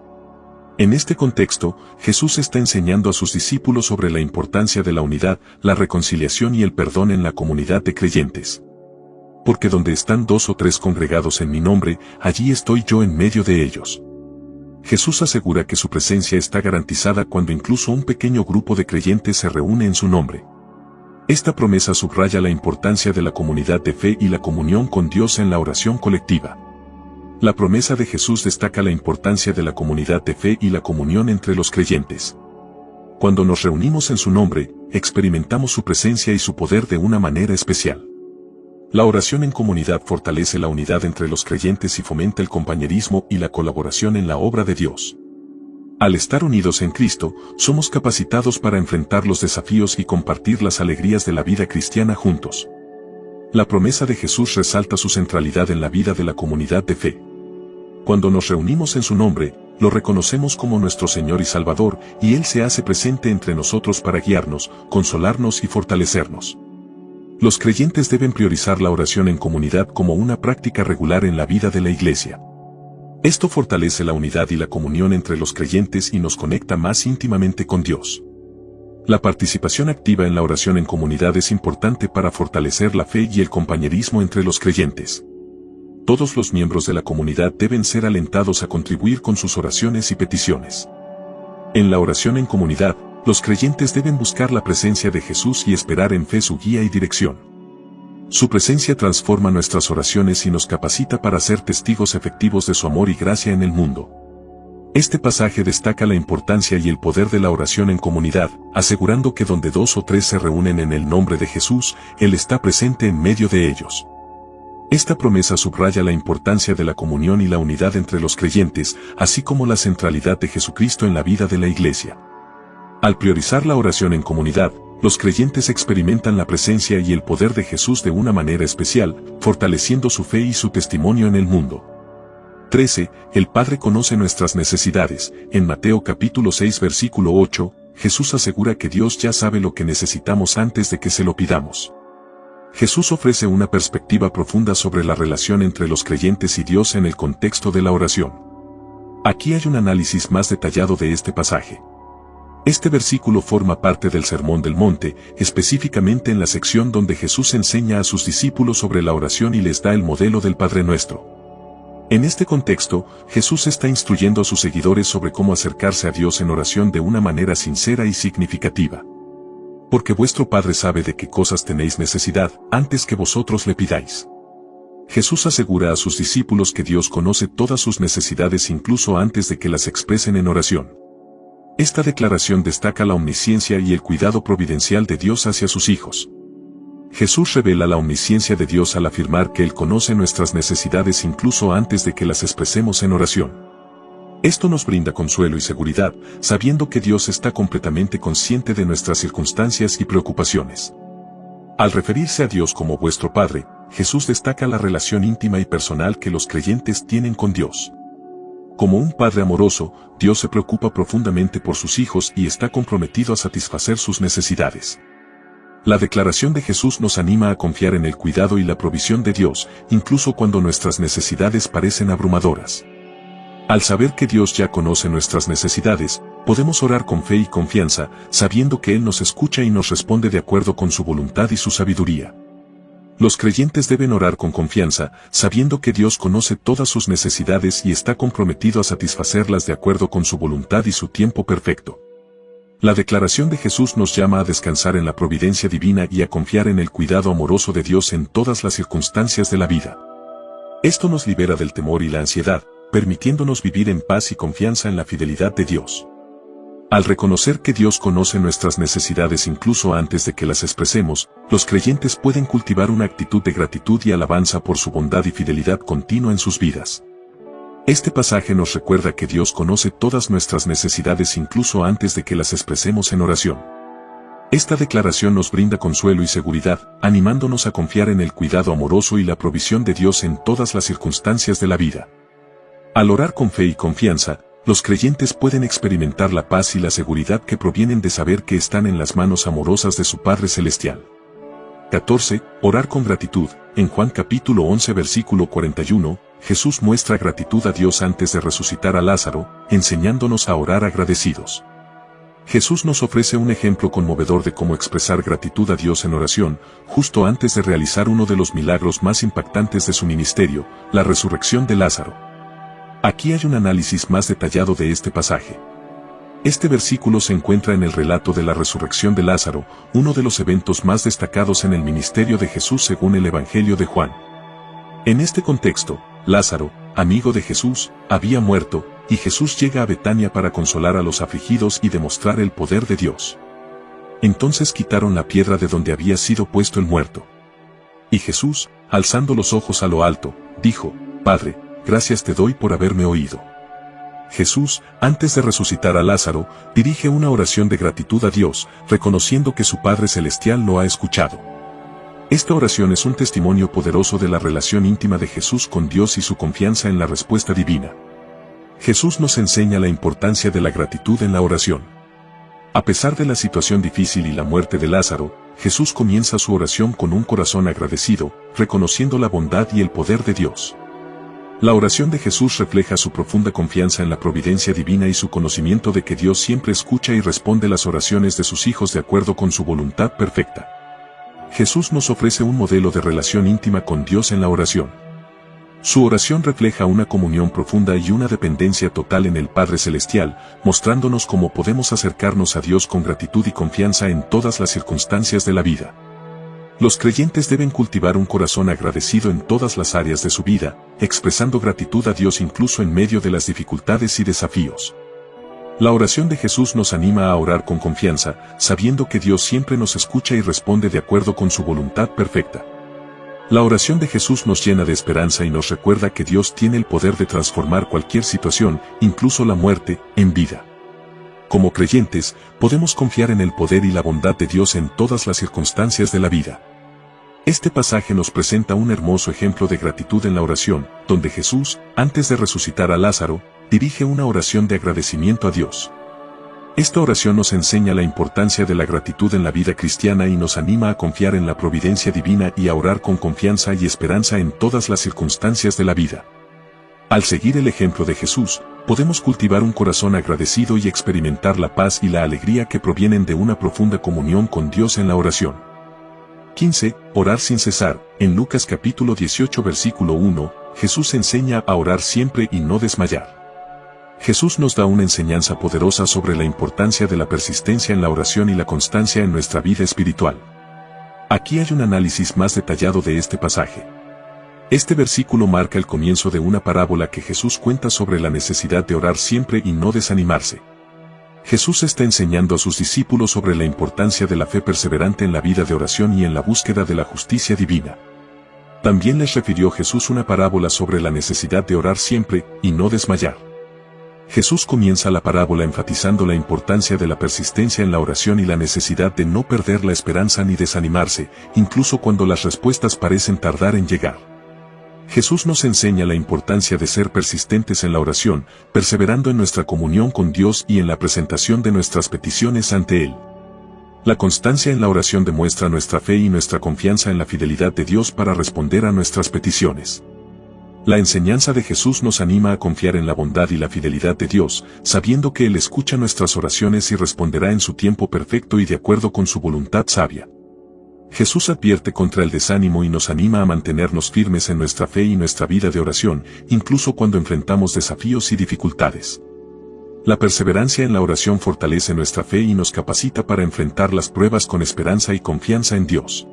En este contexto, Jesús está enseñando a sus discípulos sobre la importancia de la unidad, la reconciliación y el perdón en la comunidad de creyentes. Porque donde están dos o tres congregados en mi nombre, allí estoy yo en medio de ellos. Jesús asegura que su presencia está garantizada cuando incluso un pequeño grupo de creyentes se reúne en su nombre. Esta promesa subraya la importancia de la comunidad de fe y la comunión con Dios en la oración colectiva. La promesa de Jesús destaca la importancia de la comunidad de fe y la comunión entre los creyentes. Cuando nos reunimos en su nombre, experimentamos su presencia y su poder de una manera especial. La oración en comunidad fortalece la unidad entre los creyentes y fomenta el compañerismo y la colaboración en la obra de Dios. Al estar unidos en Cristo, somos capacitados para enfrentar los desafíos y compartir las alegrías de la vida cristiana juntos. La promesa de Jesús resalta su centralidad en la vida de la comunidad de fe. Cuando nos reunimos en su nombre, lo reconocemos como nuestro Señor y Salvador, y Él se hace presente entre nosotros para guiarnos, consolarnos y fortalecernos. Los creyentes deben priorizar la oración en comunidad como una práctica regular en la vida de la iglesia. Esto fortalece la unidad y la comunión entre los creyentes y nos conecta más íntimamente con Dios. La participación activa en la oración en comunidad es importante para fortalecer la fe y el compañerismo entre los creyentes. Todos los miembros de la comunidad deben ser alentados a contribuir con sus oraciones y peticiones. En la oración en comunidad, los creyentes deben buscar la presencia de Jesús y esperar en fe su guía y dirección. Su presencia transforma nuestras oraciones y nos capacita para ser testigos efectivos de su amor y gracia en el mundo. Este pasaje destaca la importancia y el poder de la oración en comunidad, asegurando que donde dos o tres se reúnen en el nombre de Jesús, Él está presente en medio de ellos. Esta promesa subraya la importancia de la comunión y la unidad entre los creyentes, así como la centralidad de Jesucristo en la vida de la iglesia. Al priorizar la oración en comunidad, los creyentes experimentan la presencia y el poder de Jesús de una manera especial, fortaleciendo su fe y su testimonio en el mundo. 13. El Padre conoce nuestras necesidades. En Mateo capítulo 6 versículo 8, Jesús asegura que Dios ya sabe lo que necesitamos antes de que se lo pidamos. Jesús ofrece una perspectiva profunda sobre la relación entre los creyentes y Dios en el contexto de la oración. Aquí hay un análisis más detallado de este pasaje. Este versículo forma parte del Sermón del Monte, específicamente en la sección donde Jesús enseña a sus discípulos sobre la oración y les da el modelo del Padre Nuestro. En este contexto, Jesús está instruyendo a sus seguidores sobre cómo acercarse a Dios en oración de una manera sincera y significativa. Porque vuestro Padre sabe de qué cosas tenéis necesidad, antes que vosotros le pidáis. Jesús asegura a sus discípulos que Dios conoce todas sus necesidades incluso antes de que las expresen en oración. Esta declaración destaca la omnisciencia y el cuidado providencial de Dios hacia sus hijos. Jesús revela la omnisciencia de Dios al afirmar que Él conoce nuestras necesidades incluso antes de que las expresemos en oración. Esto nos brinda consuelo y seguridad, sabiendo que Dios está completamente consciente de nuestras circunstancias y preocupaciones. Al referirse a Dios como vuestro Padre, Jesús destaca la relación íntima y personal que los creyentes tienen con Dios. Como un Padre amoroso, Dios se preocupa profundamente por sus hijos y está comprometido a satisfacer sus necesidades. La declaración de Jesús nos anima a confiar en el cuidado y la provisión de Dios, incluso cuando nuestras necesidades parecen abrumadoras. Al saber que Dios ya conoce nuestras necesidades, podemos orar con fe y confianza, sabiendo que Él nos escucha y nos responde de acuerdo con su voluntad y su sabiduría. Los creyentes deben orar con confianza, sabiendo que Dios conoce todas sus necesidades y está comprometido a satisfacerlas de acuerdo con su voluntad y su tiempo perfecto. La declaración de Jesús nos llama a descansar en la providencia divina y a confiar en el cuidado amoroso de Dios en todas las circunstancias de la vida. Esto nos libera del temor y la ansiedad, permitiéndonos vivir en paz y confianza en la fidelidad de Dios. Al reconocer que Dios conoce nuestras necesidades incluso antes de que las expresemos, los creyentes pueden cultivar una actitud de gratitud y alabanza por su bondad y fidelidad continua en sus vidas. Este pasaje nos recuerda que Dios conoce todas nuestras necesidades incluso antes de que las expresemos en oración. Esta declaración nos brinda consuelo y seguridad, animándonos a confiar en el cuidado amoroso y la provisión de Dios en todas las circunstancias de la vida. Al orar con fe y confianza, los creyentes pueden experimentar la paz y la seguridad que provienen de saber que están en las manos amorosas de su Padre Celestial. 14. Orar con gratitud. En Juan capítulo 11 versículo 41, Jesús muestra gratitud a Dios antes de resucitar a Lázaro, enseñándonos a orar agradecidos. Jesús nos ofrece un ejemplo conmovedor de cómo expresar gratitud a Dios en oración, justo antes de realizar uno de los milagros más impactantes de su ministerio, la resurrección de Lázaro. Aquí hay un análisis más detallado de este pasaje. Este versículo se encuentra en el relato de la resurrección de Lázaro, uno de los eventos más destacados en el ministerio de Jesús según el Evangelio de Juan. En este contexto, Lázaro, amigo de Jesús, había muerto, y Jesús llega a Betania para consolar a los afligidos y demostrar el poder de Dios. Entonces quitaron la piedra de donde había sido puesto el muerto. Y Jesús, alzando los ojos a lo alto, dijo: Padre, gracias te doy por haberme oído. Jesús, antes de resucitar a Lázaro, dirige una oración de gratitud a Dios, reconociendo que su Padre Celestial lo ha escuchado. Esta oración es un testimonio poderoso de la relación íntima de Jesús con Dios y su confianza en la respuesta divina. Jesús nos enseña la importancia de la gratitud en la oración. A pesar de la situación difícil y la muerte de Lázaro, Jesús comienza su oración con un corazón agradecido, reconociendo la bondad y el poder de Dios. La oración de Jesús refleja su profunda confianza en la providencia divina y su conocimiento de que Dios siempre escucha y responde las oraciones de sus hijos de acuerdo con su voluntad perfecta. Jesús nos ofrece un modelo de relación íntima con Dios en la oración. Su oración refleja una comunión profunda y una dependencia total en el Padre Celestial, mostrándonos cómo podemos acercarnos a Dios con gratitud y confianza en todas las circunstancias de la vida. Los creyentes deben cultivar un corazón agradecido en todas las áreas de su vida, expresando gratitud a Dios incluso en medio de las dificultades y desafíos. La oración de Jesús nos anima a orar con confianza, sabiendo que Dios siempre nos escucha y responde de acuerdo con su voluntad perfecta. La oración de Jesús nos llena de esperanza y nos recuerda que Dios tiene el poder de transformar cualquier situación, incluso la muerte, en vida. Como creyentes, podemos confiar en el poder y la bondad de Dios en todas las circunstancias de la vida. Este pasaje nos presenta un hermoso ejemplo de gratitud en la oración, donde Jesús, antes de resucitar a Lázaro, dirige una oración de agradecimiento a Dios. Esta oración nos enseña la importancia de la gratitud en la vida cristiana y nos anima a confiar en la providencia divina y a orar con confianza y esperanza en todas las circunstancias de la vida. Al seguir el ejemplo de Jesús, podemos cultivar un corazón agradecido y experimentar la paz y la alegría que provienen de una profunda comunión con Dios en la oración. 15. Orar sin cesar. En Lucas capítulo 18 versículo 1, Jesús enseña a orar siempre y no desmayar. Jesús nos da una enseñanza poderosa sobre la importancia de la persistencia en la oración y la constancia en nuestra vida espiritual. Aquí hay un análisis más detallado de este pasaje. Este versículo marca el comienzo de una parábola que Jesús cuenta sobre la necesidad de orar siempre y no desanimarse. Jesús está enseñando a sus discípulos sobre la importancia de la fe perseverante en la vida de oración y en la búsqueda de la justicia divina. También les refirió Jesús una parábola sobre la necesidad de orar siempre y no desmayar. Jesús comienza la parábola enfatizando la importancia de la persistencia en la oración y la necesidad de no perder la esperanza ni desanimarse, incluso cuando las respuestas parecen tardar en llegar. Jesús nos enseña la importancia de ser persistentes en la oración, perseverando en nuestra comunión con Dios y en la presentación de nuestras peticiones ante Él. La constancia en la oración demuestra nuestra fe y nuestra confianza en la fidelidad de Dios para responder a nuestras peticiones. La enseñanza de Jesús nos anima a confiar en la bondad y la fidelidad de Dios, sabiendo que Él escucha nuestras oraciones y responderá en su tiempo perfecto y de acuerdo con su voluntad sabia. Jesús advierte contra el desánimo y nos anima a mantenernos firmes en nuestra fe y nuestra vida de oración, incluso cuando enfrentamos desafíos y dificultades. La perseverancia en la oración fortalece nuestra fe y nos capacita para enfrentar las pruebas con esperanza y confianza en Dios.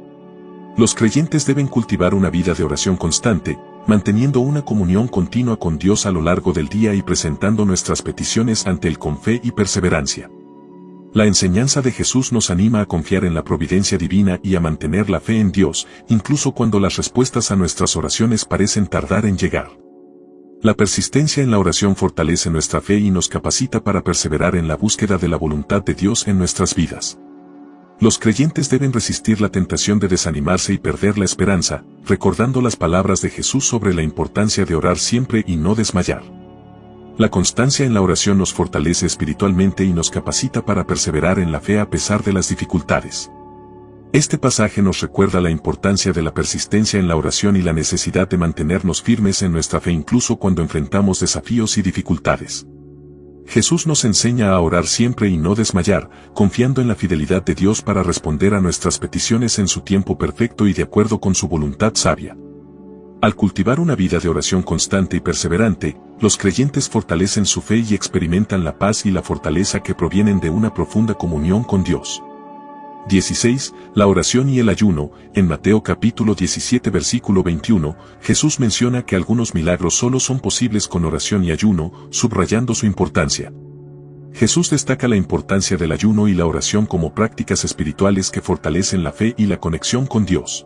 Los creyentes deben cultivar una vida de oración constante, manteniendo una comunión continua con Dios a lo largo del día y presentando nuestras peticiones ante Él con fe y perseverancia. La enseñanza de Jesús nos anima a confiar en la providencia divina y a mantener la fe en Dios, incluso cuando las respuestas a nuestras oraciones parecen tardar en llegar. La persistencia en la oración fortalece nuestra fe y nos capacita para perseverar en la búsqueda de la voluntad de Dios en nuestras vidas. Los creyentes deben resistir la tentación de desanimarse y perder la esperanza, recordando las palabras de Jesús sobre la importancia de orar siempre y no desmayar. La constancia en la oración nos fortalece espiritualmente y nos capacita para perseverar en la fe a pesar de las dificultades. Este pasaje nos recuerda la importancia de la persistencia en la oración y la necesidad de mantenernos firmes en nuestra fe incluso cuando enfrentamos desafíos y dificultades. Jesús nos enseña a orar siempre y no desmayar, confiando en la fidelidad de Dios para responder a nuestras peticiones en su tiempo perfecto y de acuerdo con su voluntad sabia. Al cultivar una vida de oración constante y perseverante, los creyentes fortalecen su fe y experimentan la paz y la fortaleza que provienen de una profunda comunión con Dios. 16. La oración y el ayuno. En Mateo capítulo 17 versículo 21, Jesús menciona que algunos milagros solo son posibles con oración y ayuno, subrayando su importancia. Jesús destaca la importancia del ayuno y la oración como prácticas espirituales que fortalecen la fe y la conexión con Dios.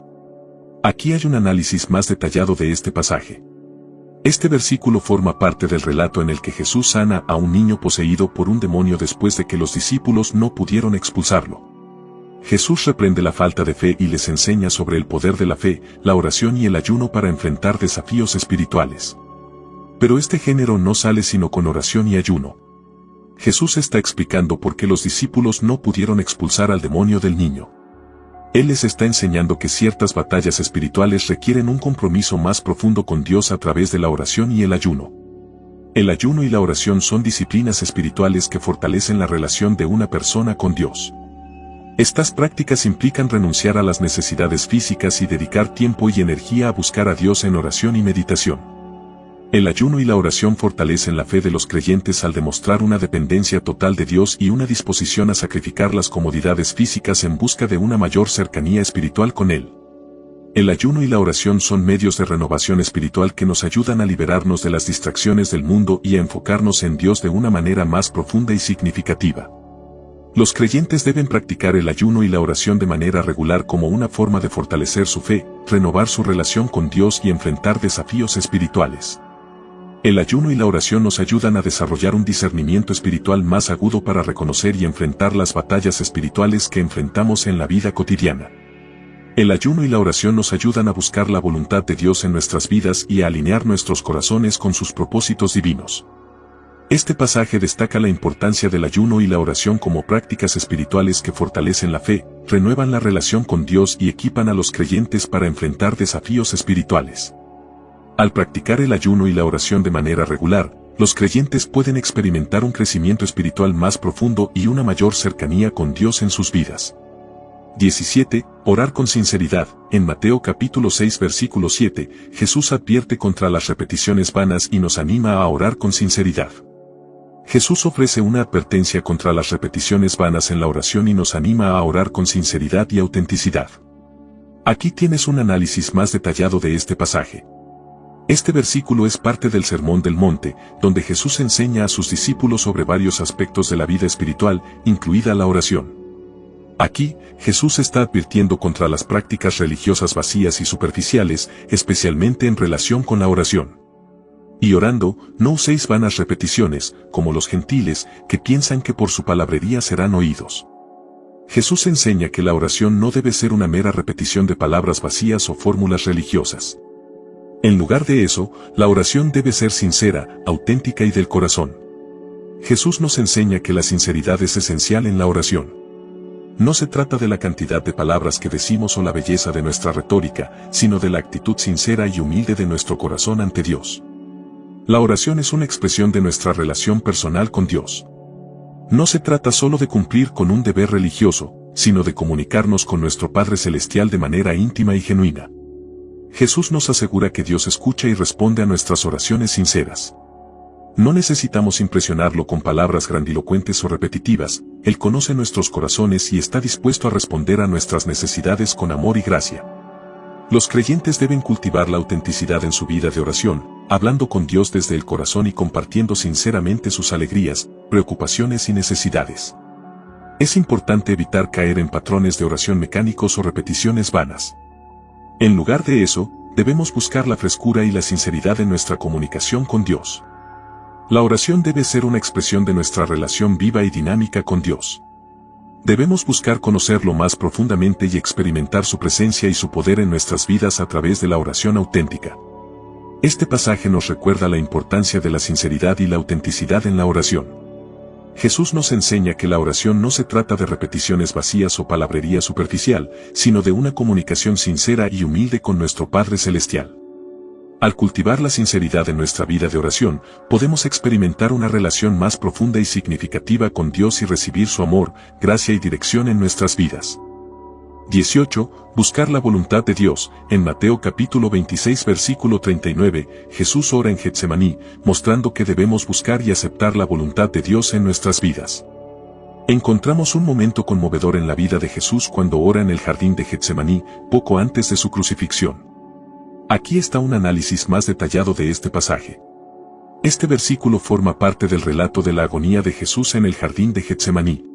Aquí hay un análisis más detallado de este pasaje. Este versículo forma parte del relato en el que Jesús sana a un niño poseído por un demonio después de que los discípulos no pudieron expulsarlo. Jesús reprende la falta de fe y les enseña sobre el poder de la fe, la oración y el ayuno para enfrentar desafíos espirituales. Pero este género no sale sino con oración y ayuno. Jesús está explicando por qué los discípulos no pudieron expulsar al demonio del niño. Él les está enseñando que ciertas batallas espirituales requieren un compromiso más profundo con Dios a través de la oración y el ayuno. El ayuno y la oración son disciplinas espirituales que fortalecen la relación de una persona con Dios. Estas prácticas implican renunciar a las necesidades físicas y dedicar tiempo y energía a buscar a Dios en oración y meditación. El ayuno y la oración fortalecen la fe de los creyentes al demostrar una dependencia total de Dios y una disposición a sacrificar las comodidades físicas en busca de una mayor cercanía espiritual con Él. El ayuno y la oración son medios de renovación espiritual que nos ayudan a liberarnos de las distracciones del mundo y a enfocarnos en Dios de una manera más profunda y significativa. Los creyentes deben practicar el ayuno y la oración de manera regular como una forma de fortalecer su fe, renovar su relación con Dios y enfrentar desafíos espirituales. El ayuno y la oración nos ayudan a desarrollar un discernimiento espiritual más agudo para reconocer y enfrentar las batallas espirituales que enfrentamos en la vida cotidiana. El ayuno y la oración nos ayudan a buscar la voluntad de Dios en nuestras vidas y a alinear nuestros corazones con sus propósitos divinos. Este pasaje destaca la importancia del ayuno y la oración como prácticas espirituales que fortalecen la fe, renuevan la relación con Dios y equipan a los creyentes para enfrentar desafíos espirituales. Al practicar el ayuno y la oración de manera regular, los creyentes pueden experimentar un crecimiento espiritual más profundo y una mayor cercanía con Dios en sus vidas. 17. Orar con sinceridad. En Mateo capítulo 6 versículo 7, Jesús advierte contra las repeticiones vanas y nos anima a orar con sinceridad. Jesús ofrece una advertencia contra las repeticiones vanas en la oración y nos anima a orar con sinceridad y autenticidad. Aquí tienes un análisis más detallado de este pasaje. Este versículo es parte del Sermón del Monte, donde Jesús enseña a sus discípulos sobre varios aspectos de la vida espiritual, incluida la oración. Aquí, Jesús está advirtiendo contra las prácticas religiosas vacías y superficiales, especialmente en relación con la oración. Y orando, no uséis vanas repeticiones, como los gentiles, que piensan que por su palabrería serán oídos. Jesús enseña que la oración no debe ser una mera repetición de palabras vacías o fórmulas religiosas. En lugar de eso, la oración debe ser sincera, auténtica y del corazón. Jesús nos enseña que la sinceridad es esencial en la oración. No se trata de la cantidad de palabras que decimos o la belleza de nuestra retórica, sino de la actitud sincera y humilde de nuestro corazón ante Dios. La oración es una expresión de nuestra relación personal con Dios. No se trata solo de cumplir con un deber religioso, sino de comunicarnos con nuestro Padre Celestial de manera íntima y genuina. Jesús nos asegura que Dios escucha y responde a nuestras oraciones sinceras. No necesitamos impresionarlo con palabras grandilocuentes o repetitivas, Él conoce nuestros corazones y está dispuesto a responder a nuestras necesidades con amor y gracia. Los creyentes deben cultivar la autenticidad en su vida de oración, hablando con Dios desde el corazón y compartiendo sinceramente sus alegrías, preocupaciones y necesidades. Es importante evitar caer en patrones de oración mecánicos o repeticiones vanas. En lugar de eso, debemos buscar la frescura y la sinceridad en nuestra comunicación con Dios. La oración debe ser una expresión de nuestra relación viva y dinámica con Dios. Debemos buscar conocerlo más profundamente y experimentar su presencia y su poder en nuestras vidas a través de la oración auténtica. Este pasaje nos recuerda la importancia de la sinceridad y la autenticidad en la oración. Jesús nos enseña que la oración no se trata de repeticiones vacías o palabrería superficial, sino de una comunicación sincera y humilde con nuestro Padre Celestial. Al cultivar la sinceridad en nuestra vida de oración, podemos experimentar una relación más profunda y significativa con Dios y recibir su amor, gracia y dirección en nuestras vidas. 18. Buscar la voluntad de Dios. En Mateo capítulo 26 versículo 39, Jesús ora en Getsemaní, mostrando que debemos buscar y aceptar la voluntad de Dios en nuestras vidas. Encontramos un momento conmovedor en la vida de Jesús cuando ora en el jardín de Getsemaní, poco antes de su crucifixión. Aquí está un análisis más detallado de este pasaje. Este versículo forma parte del relato de la agonía de Jesús en el jardín de Getsemaní.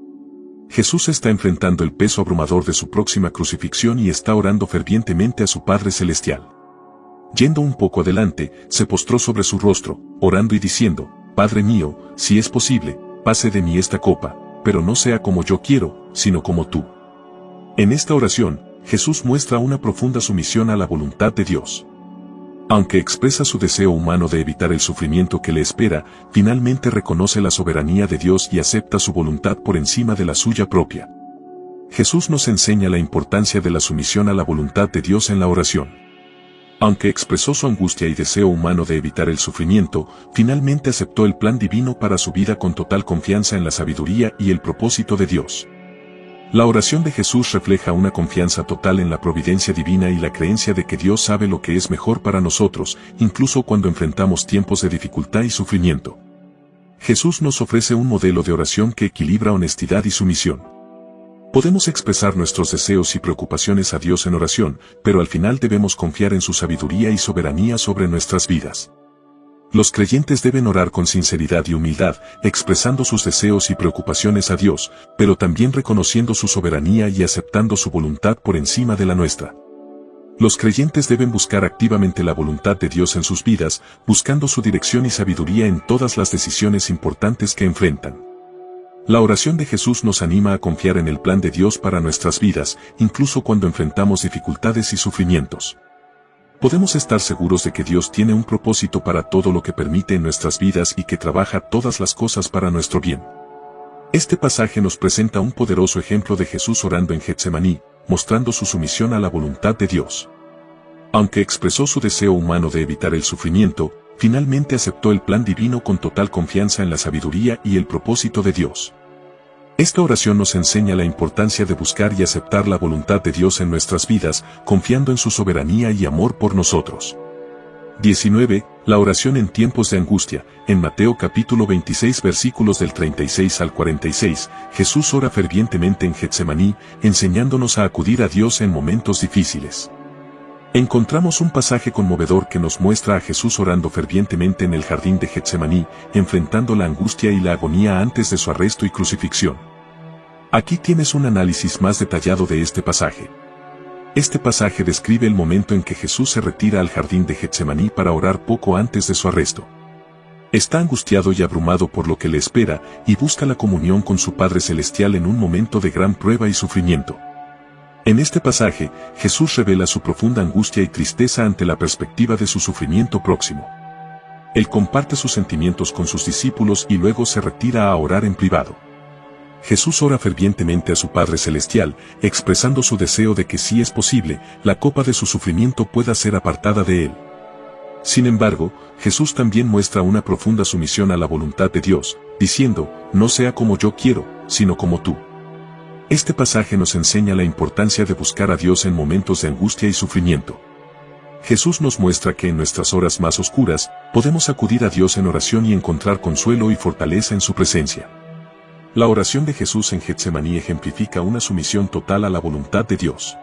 Jesús está enfrentando el peso abrumador de su próxima crucifixión y está orando fervientemente a su Padre Celestial. Yendo un poco adelante, se postró sobre su rostro, orando y diciendo: Padre mío, si es posible, pase de mí esta copa, pero no sea como yo quiero, sino como tú. En esta oración, Jesús muestra una profunda sumisión a la voluntad de Dios. Aunque expresa su deseo humano de evitar el sufrimiento que le espera, finalmente reconoce la soberanía de Dios y acepta su voluntad por encima de la suya propia. Jesús nos enseña la importancia de la sumisión a la voluntad de Dios en la oración. Aunque expresó su angustia y deseo humano de evitar el sufrimiento, finalmente aceptó el plan divino para su vida con total confianza en la sabiduría y el propósito de Dios. La oración de Jesús refleja una confianza total en la providencia divina y la creencia de que Dios sabe lo que es mejor para nosotros, incluso cuando enfrentamos tiempos de dificultad y sufrimiento. Jesús nos ofrece un modelo de oración que equilibra honestidad y sumisión. Podemos expresar nuestros deseos y preocupaciones a Dios en oración, pero al final debemos confiar en su sabiduría y soberanía sobre nuestras vidas. Los creyentes deben orar con sinceridad y humildad, expresando sus deseos y preocupaciones a Dios, pero también reconociendo su soberanía y aceptando su voluntad por encima de la nuestra. Los creyentes deben buscar activamente la voluntad de Dios en sus vidas, buscando su dirección y sabiduría en todas las decisiones importantes que enfrentan. La oración de Jesús nos anima a confiar en el plan de Dios para nuestras vidas, incluso cuando enfrentamos dificultades y sufrimientos. Podemos estar seguros de que Dios tiene un propósito para todo lo que permite en nuestras vidas y que trabaja todas las cosas para nuestro bien. Este pasaje nos presenta un poderoso ejemplo de Jesús orando en Getsemaní, mostrando su sumisión a la voluntad de Dios. Aunque expresó su deseo humano de evitar el sufrimiento, finalmente aceptó el plan divino con total confianza en la sabiduría y el propósito de Dios. Esta oración nos enseña la importancia de buscar y aceptar la voluntad de Dios en nuestras vidas, confiando en su soberanía y amor por nosotros. 19. La oración en tiempos de angustia. En Mateo capítulo 26 versículos del 36 al 46, Jesús ora fervientemente en Getsemaní, enseñándonos a acudir a Dios en momentos difíciles. Encontramos un pasaje conmovedor que nos muestra a Jesús orando fervientemente en el jardín de Getsemaní, enfrentando la angustia y la agonía antes de su arresto y crucifixión. Aquí tienes un análisis más detallado de este pasaje. Este pasaje describe el momento en que Jesús se retira al jardín de Getsemaní para orar poco antes de su arresto. Está angustiado y abrumado por lo que le espera y busca la comunión con su Padre Celestial en un momento de gran prueba y sufrimiento. En este pasaje, Jesús revela su profunda angustia y tristeza ante la perspectiva de su sufrimiento próximo. Él comparte sus sentimientos con sus discípulos y luego se retira a orar en privado. Jesús ora fervientemente a su Padre Celestial, expresando su deseo de que si es posible, la copa de su sufrimiento pueda ser apartada de él. Sin embargo, Jesús también muestra una profunda sumisión a la voluntad de Dios, diciendo, no sea como yo quiero, sino como tú. Este pasaje nos enseña la importancia de buscar a Dios en momentos de angustia y sufrimiento. Jesús nos muestra que en nuestras horas más oscuras, podemos acudir a Dios en oración y encontrar consuelo y fortaleza en su presencia. La oración de Jesús en Getsemaní ejemplifica una sumisión total a la voluntad de Dios.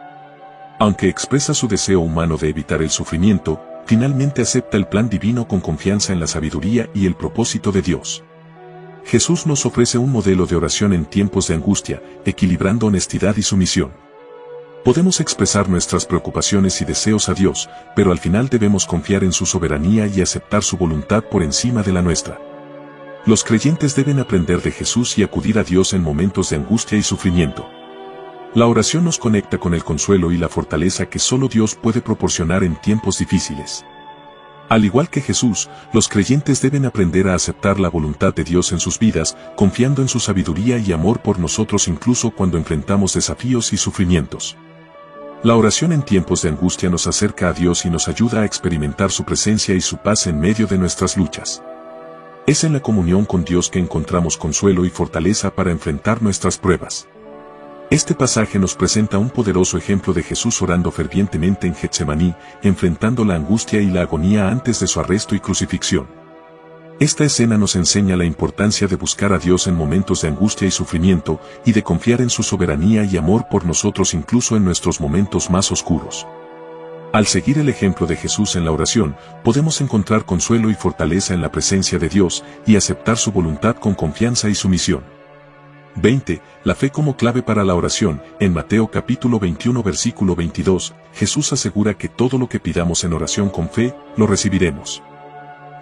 Aunque expresa su deseo humano de evitar el sufrimiento, finalmente acepta el plan divino con confianza en la sabiduría y el propósito de Dios. Jesús nos ofrece un modelo de oración en tiempos de angustia, equilibrando honestidad y sumisión. Podemos expresar nuestras preocupaciones y deseos a Dios, pero al final debemos confiar en su soberanía y aceptar su voluntad por encima de la nuestra. Los creyentes deben aprender de Jesús y acudir a Dios en momentos de angustia y sufrimiento. La oración nos conecta con el consuelo y la fortaleza que solo Dios puede proporcionar en tiempos difíciles. Al igual que Jesús, los creyentes deben aprender a aceptar la voluntad de Dios en sus vidas, confiando en su sabiduría y amor por nosotros incluso cuando enfrentamos desafíos y sufrimientos. La oración en tiempos de angustia nos acerca a Dios y nos ayuda a experimentar su presencia y su paz en medio de nuestras luchas. Es en la comunión con Dios que encontramos consuelo y fortaleza para enfrentar nuestras pruebas. Este pasaje nos presenta un poderoso ejemplo de Jesús orando fervientemente en Getsemaní, enfrentando la angustia y la agonía antes de su arresto y crucifixión. Esta escena nos enseña la importancia de buscar a Dios en momentos de angustia y sufrimiento, y de confiar en su soberanía y amor por nosotros incluso en nuestros momentos más oscuros. Al seguir el ejemplo de Jesús en la oración, podemos encontrar consuelo y fortaleza en la presencia de Dios, y aceptar su voluntad con confianza y sumisión. 20. La fe como clave para la oración. En Mateo capítulo 21 versículo 22, Jesús asegura que todo lo que pidamos en oración con fe, lo recibiremos.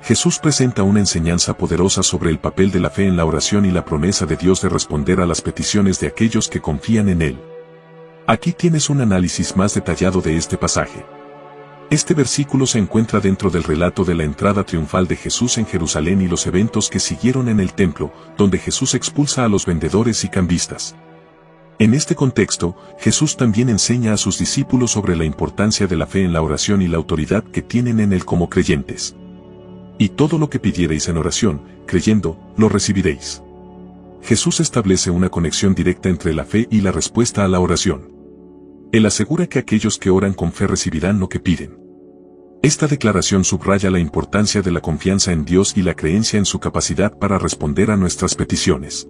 Jesús presenta una enseñanza poderosa sobre el papel de la fe en la oración y la promesa de Dios de responder a las peticiones de aquellos que confían en Él. Aquí tienes un análisis más detallado de este pasaje. Este versículo se encuentra dentro del relato de la entrada triunfal de Jesús en Jerusalén y los eventos que siguieron en el templo, donde Jesús expulsa a los vendedores y cambistas. En este contexto, Jesús también enseña a sus discípulos sobre la importancia de la fe en la oración y la autoridad que tienen en Él como creyentes. Y todo lo que pidiereis en oración, creyendo, lo recibiréis. Jesús establece una conexión directa entre la fe y la respuesta a la oración. Él asegura que aquellos que oran con fe recibirán lo que piden. Esta declaración subraya la importancia de la confianza en Dios y la creencia en su capacidad para responder a nuestras peticiones.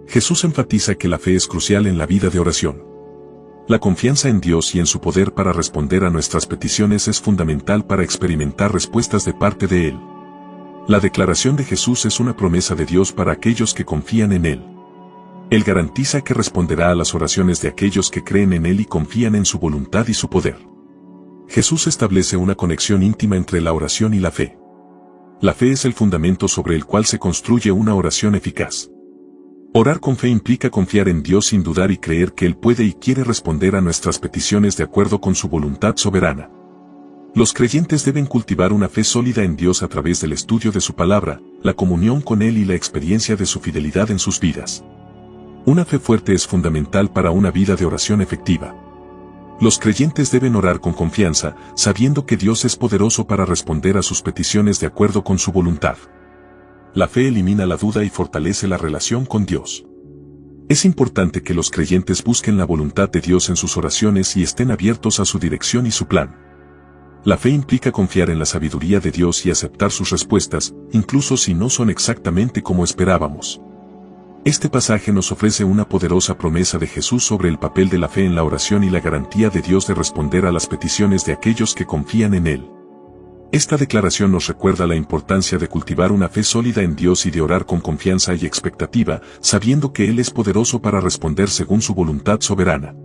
Jesús enfatiza que la fe es crucial en la vida de oración. La confianza en Dios y en su poder para responder a nuestras peticiones es fundamental para experimentar respuestas de parte de Él. La declaración de Jesús es una promesa de Dios para aquellos que confían en Él. Él garantiza que responderá a las oraciones de aquellos que creen en Él y confían en su voluntad y su poder. Jesús establece una conexión íntima entre la oración y la fe. La fe es el fundamento sobre el cual se construye una oración eficaz. Orar con fe implica confiar en Dios sin dudar y creer que Él puede y quiere responder a nuestras peticiones de acuerdo con su voluntad soberana. Los creyentes deben cultivar una fe sólida en Dios a través del estudio de su palabra, la comunión con Él y la experiencia de su fidelidad en sus vidas. Una fe fuerte es fundamental para una vida de oración efectiva. Los creyentes deben orar con confianza, sabiendo que Dios es poderoso para responder a sus peticiones de acuerdo con su voluntad. La fe elimina la duda y fortalece la relación con Dios. Es importante que los creyentes busquen la voluntad de Dios en sus oraciones y estén abiertos a su dirección y su plan. La fe implica confiar en la sabiduría de Dios y aceptar sus respuestas, incluso si no son exactamente como esperábamos. Este pasaje nos ofrece una poderosa promesa de Jesús sobre el papel de la fe en la oración y la garantía de Dios de responder a las peticiones de aquellos que confían en Él. Esta declaración nos recuerda la importancia de cultivar una fe sólida en Dios y de orar con confianza y expectativa, sabiendo que Él es poderoso para responder según su voluntad soberana.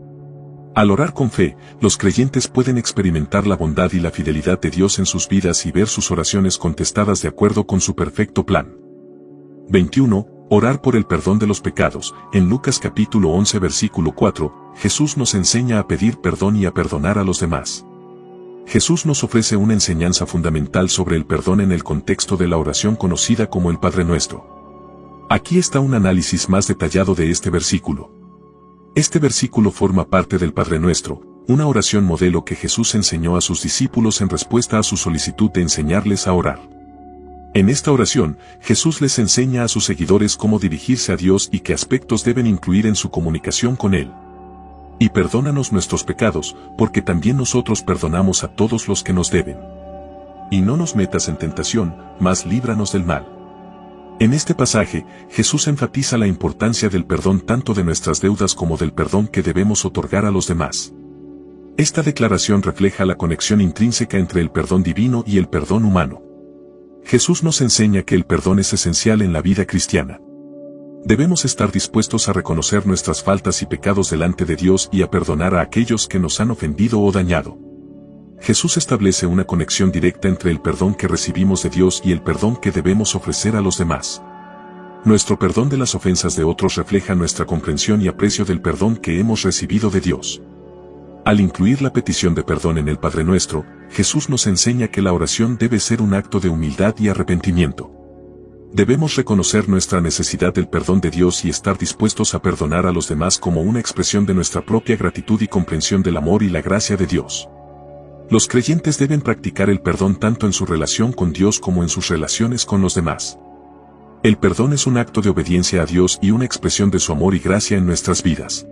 Al orar con fe, los creyentes pueden experimentar la bondad y la fidelidad de Dios en sus vidas y ver sus oraciones contestadas de acuerdo con su perfecto plan. 21. Orar por el perdón de los pecados. En Lucas capítulo 11 versículo 4, Jesús nos enseña a pedir perdón y a perdonar a los demás. Jesús nos ofrece una enseñanza fundamental sobre el perdón en el contexto de la oración conocida como el Padre Nuestro. Aquí está un análisis más detallado de este versículo. Este versículo forma parte del Padre Nuestro, una oración modelo que Jesús enseñó a sus discípulos en respuesta a su solicitud de enseñarles a orar. En esta oración, Jesús les enseña a sus seguidores cómo dirigirse a Dios y qué aspectos deben incluir en su comunicación con Él. Y perdónanos nuestros pecados, porque también nosotros perdonamos a todos los que nos deben. Y no nos metas en tentación, mas líbranos del mal. En este pasaje, Jesús enfatiza la importancia del perdón tanto de nuestras deudas como del perdón que debemos otorgar a los demás. Esta declaración refleja la conexión intrínseca entre el perdón divino y el perdón humano. Jesús nos enseña que el perdón es esencial en la vida cristiana. Debemos estar dispuestos a reconocer nuestras faltas y pecados delante de Dios y a perdonar a aquellos que nos han ofendido o dañado. Jesús establece una conexión directa entre el perdón que recibimos de Dios y el perdón que debemos ofrecer a los demás. Nuestro perdón de las ofensas de otros refleja nuestra comprensión y aprecio del perdón que hemos recibido de Dios. Al incluir la petición de perdón en el Padre Nuestro, Jesús nos enseña que la oración debe ser un acto de humildad y arrepentimiento. Debemos reconocer nuestra necesidad del perdón de Dios y estar dispuestos a perdonar a los demás como una expresión de nuestra propia gratitud y comprensión del amor y la gracia de Dios. Los creyentes deben practicar el perdón tanto en su relación con Dios como en sus relaciones con los demás. El perdón es un acto de obediencia a Dios y una expresión de su amor y gracia en nuestras vidas.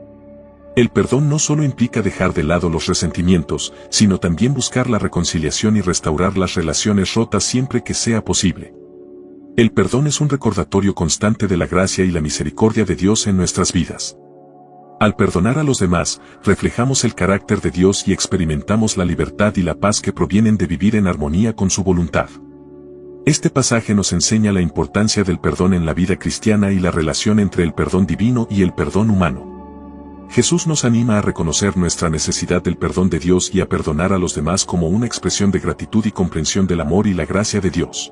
El perdón no solo implica dejar de lado los resentimientos, sino también buscar la reconciliación y restaurar las relaciones rotas siempre que sea posible. El perdón es un recordatorio constante de la gracia y la misericordia de Dios en nuestras vidas. Al perdonar a los demás, reflejamos el carácter de Dios y experimentamos la libertad y la paz que provienen de vivir en armonía con su voluntad. Este pasaje nos enseña la importancia del perdón en la vida cristiana y la relación entre el perdón divino y el perdón humano. Jesús nos anima a reconocer nuestra necesidad del perdón de Dios y a perdonar a los demás como una expresión de gratitud y comprensión del amor y la gracia de Dios.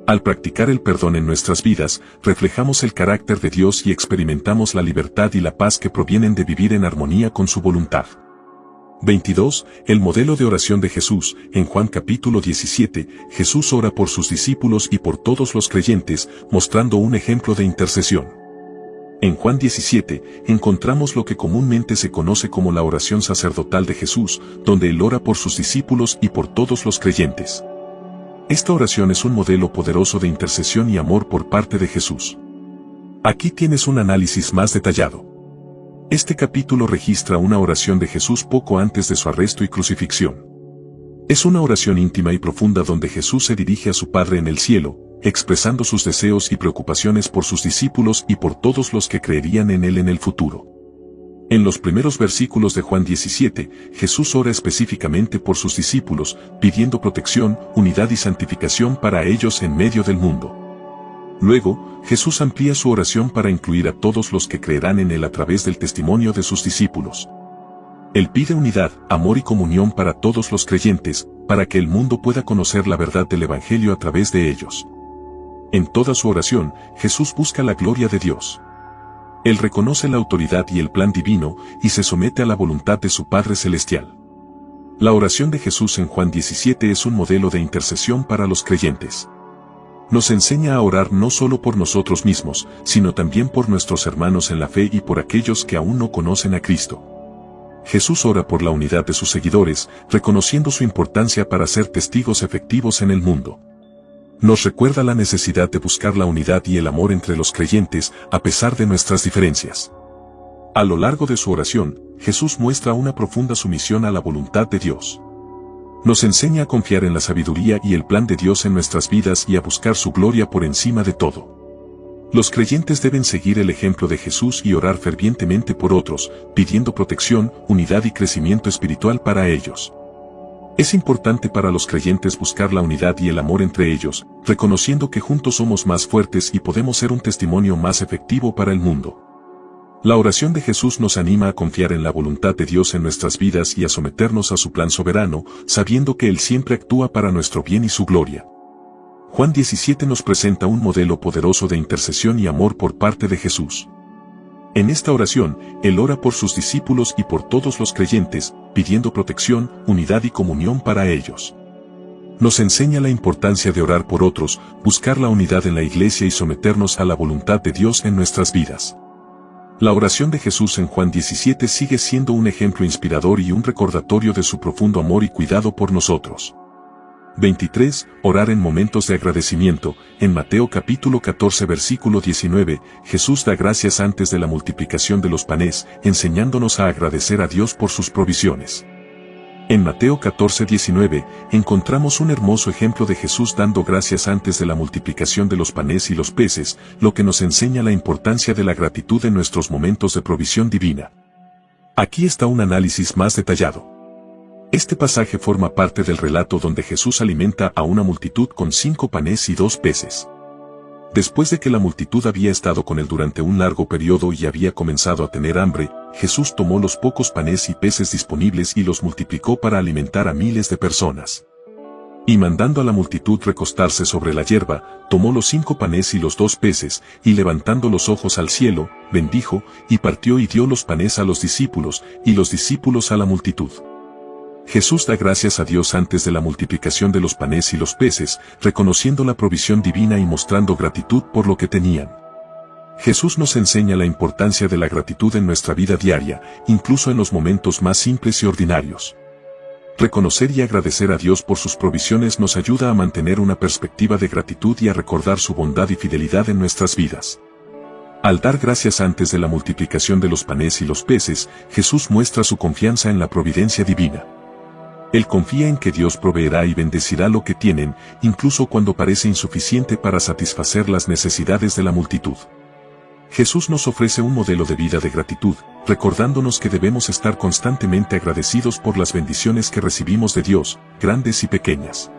Al practicar el perdón en nuestras vidas, reflejamos el carácter de Dios y experimentamos la libertad y la paz que provienen de vivir en armonía con su voluntad. 22. El modelo de oración de Jesús. En Juan capítulo 17, Jesús ora por sus discípulos y por todos los creyentes, mostrando un ejemplo de intercesión. En Juan 17, encontramos lo que comúnmente se conoce como la oración sacerdotal de Jesús, donde Él ora por sus discípulos y por todos los creyentes. Esta oración es un modelo poderoso de intercesión y amor por parte de Jesús. Aquí tienes un análisis más detallado. Este capítulo registra una oración de Jesús poco antes de su arresto y crucifixión. Es una oración íntima y profunda donde Jesús se dirige a su Padre en el cielo, expresando sus deseos y preocupaciones por sus discípulos y por todos los que creerían en Él en el futuro. En los primeros versículos de Juan 17, Jesús ora específicamente por sus discípulos, pidiendo protección, unidad y santificación para ellos en medio del mundo. Luego, Jesús amplía su oración para incluir a todos los que creerán en Él a través del testimonio de sus discípulos. Él pide unidad, amor y comunión para todos los creyentes, para que el mundo pueda conocer la verdad del Evangelio a través de ellos. En toda su oración, Jesús busca la gloria de Dios. Él reconoce la autoridad y el plan divino, y se somete a la voluntad de su Padre Celestial. La oración de Jesús en Juan 17 es un modelo de intercesión para los creyentes. Nos enseña a orar no solo por nosotros mismos, sino también por nuestros hermanos en la fe y por aquellos que aún no conocen a Cristo. Jesús ora por la unidad de sus seguidores, reconociendo su importancia para ser testigos efectivos en el mundo. Nos recuerda la necesidad de buscar la unidad y el amor entre los creyentes, a pesar de nuestras diferencias. A lo largo de su oración, Jesús muestra una profunda sumisión a la voluntad de Dios. Nos enseña a confiar en la sabiduría y el plan de Dios en nuestras vidas y a buscar su gloria por encima de todo. Los creyentes deben seguir el ejemplo de Jesús y orar fervientemente por otros, pidiendo protección, unidad y crecimiento espiritual para ellos. Es importante para los creyentes buscar la unidad y el amor entre ellos, reconociendo que juntos somos más fuertes y podemos ser un testimonio más efectivo para el mundo. La oración de Jesús nos anima a confiar en la voluntad de Dios en nuestras vidas y a someternos a su plan soberano, sabiendo que Él siempre actúa para nuestro bien y su gloria. Juan 17 nos presenta un modelo poderoso de intercesión y amor por parte de Jesús. En esta oración, Él ora por sus discípulos y por todos los creyentes, pidiendo protección, unidad y comunión para ellos. Nos enseña la importancia de orar por otros, buscar la unidad en la iglesia y someternos a la voluntad de Dios en nuestras vidas. La oración de Jesús en Juan 17 sigue siendo un ejemplo inspirador y un recordatorio de su profundo amor y cuidado por nosotros. 23. Orar en momentos de agradecimiento. En Mateo capítulo 14 versículo 19, Jesús da gracias antes de la multiplicación de los panes, enseñándonos a agradecer a Dios por sus provisiones. En Mateo 14:19, encontramos un hermoso ejemplo de Jesús dando gracias antes de la multiplicación de los panes y los peces, lo que nos enseña la importancia de la gratitud en nuestros momentos de provisión divina. Aquí está un análisis más detallado. Este pasaje forma parte del relato donde Jesús alimenta a una multitud con 5 panes y 2 peces. Después de que la multitud había estado con él durante un largo periodo y había comenzado a tener hambre, Jesús tomó los pocos panes y peces disponibles y los multiplicó para alimentar a miles de personas. Y mandando a la multitud recostarse sobre la hierba, tomó los 5 panes y los 2 peces, y levantando los ojos al cielo, bendijo, y partió y dio los panes a los discípulos, y los discípulos a la multitud. Jesús da gracias a Dios antes de la multiplicación de los panes y los peces, reconociendo la provisión divina y mostrando gratitud por lo que tenían. Jesús nos enseña la importancia de la gratitud en nuestra vida diaria, incluso en los momentos más simples y ordinarios. Reconocer y agradecer a Dios por sus provisiones nos ayuda a mantener una perspectiva de gratitud y a recordar su bondad y fidelidad en nuestras vidas. Al dar gracias antes de la multiplicación de los panes y los peces, Jesús muestra su confianza en la providencia divina. Él confía en que Dios proveerá y bendecirá lo que tienen, incluso cuando parece insuficiente para satisfacer las necesidades de la multitud. Jesús nos ofrece un modelo de vida de gratitud, recordándonos que debemos estar constantemente agradecidos por las bendiciones que recibimos de Dios, grandes y pequeñas.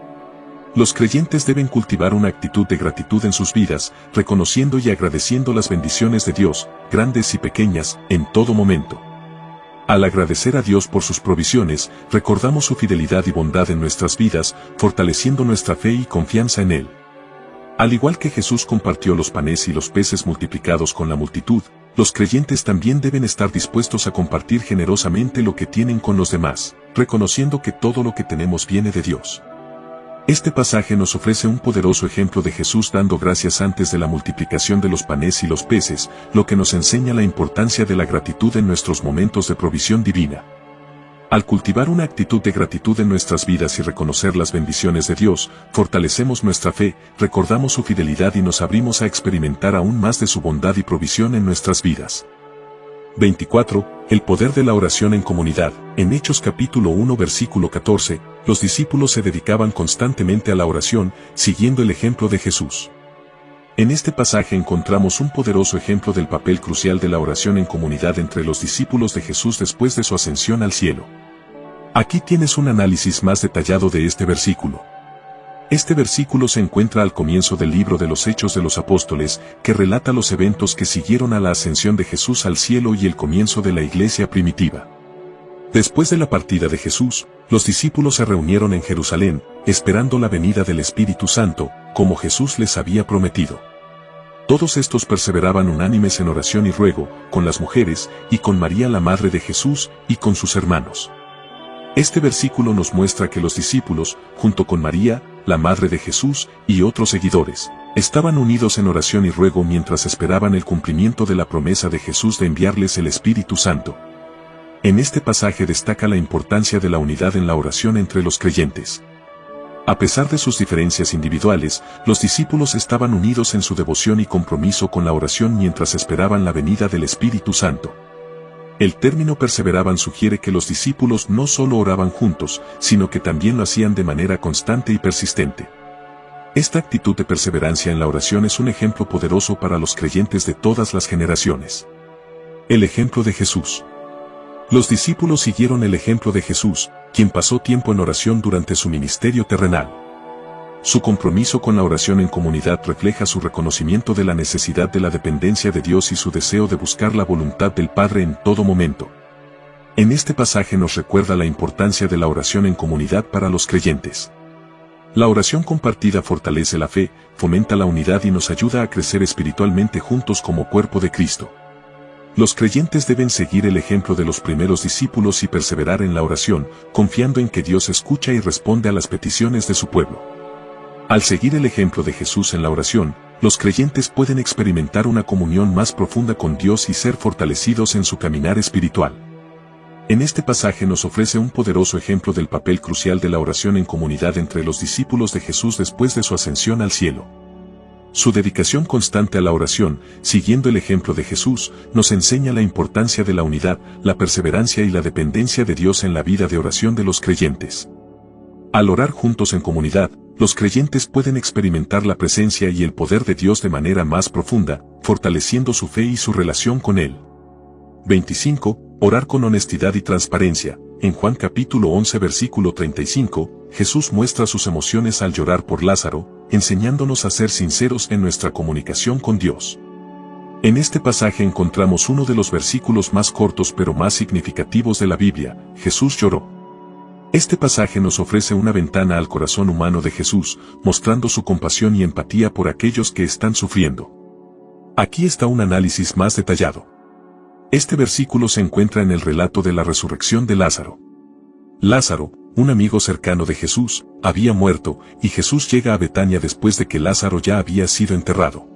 Los creyentes deben cultivar una actitud de gratitud en sus vidas, reconociendo y agradeciendo las bendiciones de Dios, grandes y pequeñas, en todo momento. Al agradecer a Dios por sus provisiones, recordamos su fidelidad y bondad en nuestras vidas, fortaleciendo nuestra fe y confianza en Él. Al igual que Jesús compartió los panes y los peces multiplicados con la multitud, los creyentes también deben estar dispuestos a compartir generosamente lo que tienen con los demás, reconociendo que todo lo que tenemos viene de Dios. Este pasaje nos ofrece un poderoso ejemplo de Jesús dando gracias antes de la multiplicación de los panes y los peces, lo que nos enseña la importancia de la gratitud en nuestros momentos de provisión divina. Al cultivar una actitud de gratitud en nuestras vidas y reconocer las bendiciones de Dios, fortalecemos nuestra fe, recordamos su fidelidad y nos abrimos a experimentar aún más de su bondad y provisión en nuestras vidas. 24. El poder de la oración en comunidad. En Hechos capítulo 1 versículo 14, los discípulos se dedicaban constantemente a la oración, siguiendo el ejemplo de Jesús. En este pasaje encontramos un poderoso ejemplo del papel crucial de la oración en comunidad entre los discípulos de Jesús después de su ascensión al cielo. Aquí tienes un análisis más detallado de este versículo. Este versículo se encuentra al comienzo del libro de los Hechos de los Apóstoles, que relata los eventos que siguieron a la ascensión de Jesús al cielo y el comienzo de la iglesia primitiva. Después de la partida de Jesús, los discípulos se reunieron en Jerusalén, esperando la venida del Espíritu Santo, como Jesús les había prometido. Todos estos perseveraban unánimes en oración y ruego, con las mujeres, y con María la Madre de Jesús, y con sus hermanos. Este versículo nos muestra que los discípulos, junto con María, la Madre de Jesús, y otros seguidores, estaban unidos en oración y ruego mientras esperaban el cumplimiento de la promesa de Jesús de enviarles el Espíritu Santo. En este pasaje destaca la importancia de la unidad en la oración entre los creyentes. A pesar de sus diferencias individuales, los discípulos estaban unidos en su devoción y compromiso con la oración mientras esperaban la venida del Espíritu Santo. El término perseveraban sugiere que los discípulos no solo oraban juntos, sino que también lo hacían de manera constante y persistente. Esta actitud de perseverancia en la oración es un ejemplo poderoso para los creyentes de todas las generaciones. El ejemplo de Jesús. Los discípulos siguieron el ejemplo de Jesús, quien pasó tiempo en oración durante su ministerio terrenal. Su compromiso con la oración en comunidad refleja su reconocimiento de la necesidad de la dependencia de Dios y su deseo de buscar la voluntad del Padre en todo momento. En este pasaje nos recuerda la importancia de la oración en comunidad para los creyentes. La oración compartida fortalece la fe, fomenta la unidad y nos ayuda a crecer espiritualmente juntos como cuerpo de Cristo. Los creyentes deben seguir el ejemplo de los primeros discípulos y perseverar en la oración, confiando en que Dios escucha y responde a las peticiones de su pueblo. Al seguir el ejemplo de Jesús en la oración, los creyentes pueden experimentar una comunión más profunda con Dios y ser fortalecidos en su caminar espiritual. En este pasaje nos ofrece un poderoso ejemplo del papel crucial de la oración en comunidad entre los discípulos de Jesús después de su ascensión al cielo. Su dedicación constante a la oración, siguiendo el ejemplo de Jesús, nos enseña la importancia de la unidad, la perseverancia y la dependencia de Dios en la vida de oración de los creyentes. Al orar juntos en comunidad, los creyentes pueden experimentar la presencia y el poder de Dios de manera más profunda, fortaleciendo su fe y su relación con Él. 25. Orar con honestidad y transparencia. En Juan capítulo 11 versículo 35, Jesús muestra sus emociones al llorar por Lázaro, enseñándonos a ser sinceros en nuestra comunicación con Dios. En este pasaje encontramos uno de los versículos más cortos pero más significativos de la Biblia: Jesús lloró. Este pasaje nos ofrece una ventana al corazón humano de Jesús, mostrando su compasión y empatía por aquellos que están sufriendo. Aquí está un análisis más detallado. Este versículo se encuentra en el relato de la resurrección de Lázaro. Lázaro, un amigo cercano de Jesús, había muerto, y Jesús llega a Betania después de que Lázaro ya había sido enterrado.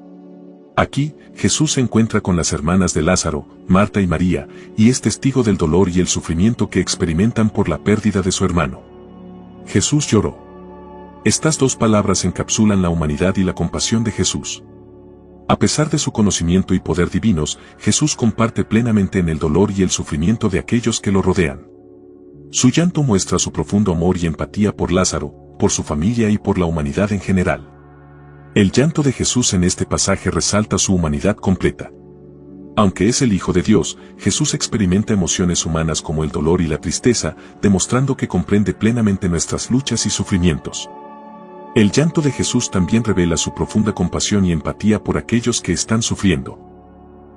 Aquí, Jesús se encuentra con las hermanas de Lázaro, Marta y María, y es testigo del dolor y el sufrimiento que experimentan por la pérdida de su hermano. Jesús lloró. Estas dos palabras encapsulan la humanidad y la compasión de Jesús. A pesar de su conocimiento y poder divinos, Jesús comparte plenamente en el dolor y el sufrimiento de aquellos que lo rodean. Su llanto muestra su profundo amor y empatía por Lázaro, por su familia y por la humanidad en general. El llanto de Jesús en este pasaje resalta su humanidad completa. Aunque es el Hijo de Dios, Jesús experimenta emociones humanas como el dolor y la tristeza, demostrando que comprende plenamente nuestras luchas y sufrimientos. El llanto de Jesús también revela su profunda compasión y empatía por aquellos que están sufriendo.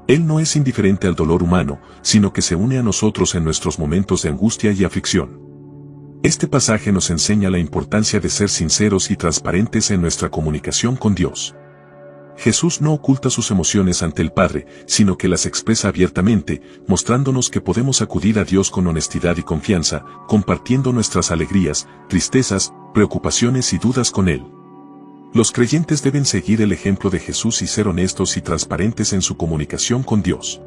Él no es indiferente al dolor humano, sino que se une a nosotros en nuestros momentos de angustia y aflicción. Este pasaje nos enseña la importancia de ser sinceros y transparentes en nuestra comunicación con Dios. Jesús no oculta sus emociones ante el Padre, sino que las expresa abiertamente, mostrándonos que podemos acudir a Dios con honestidad y confianza, compartiendo nuestras alegrías, tristezas, preocupaciones y dudas con Él. Los creyentes deben seguir el ejemplo de Jesús y ser honestos y transparentes en su comunicación con Dios.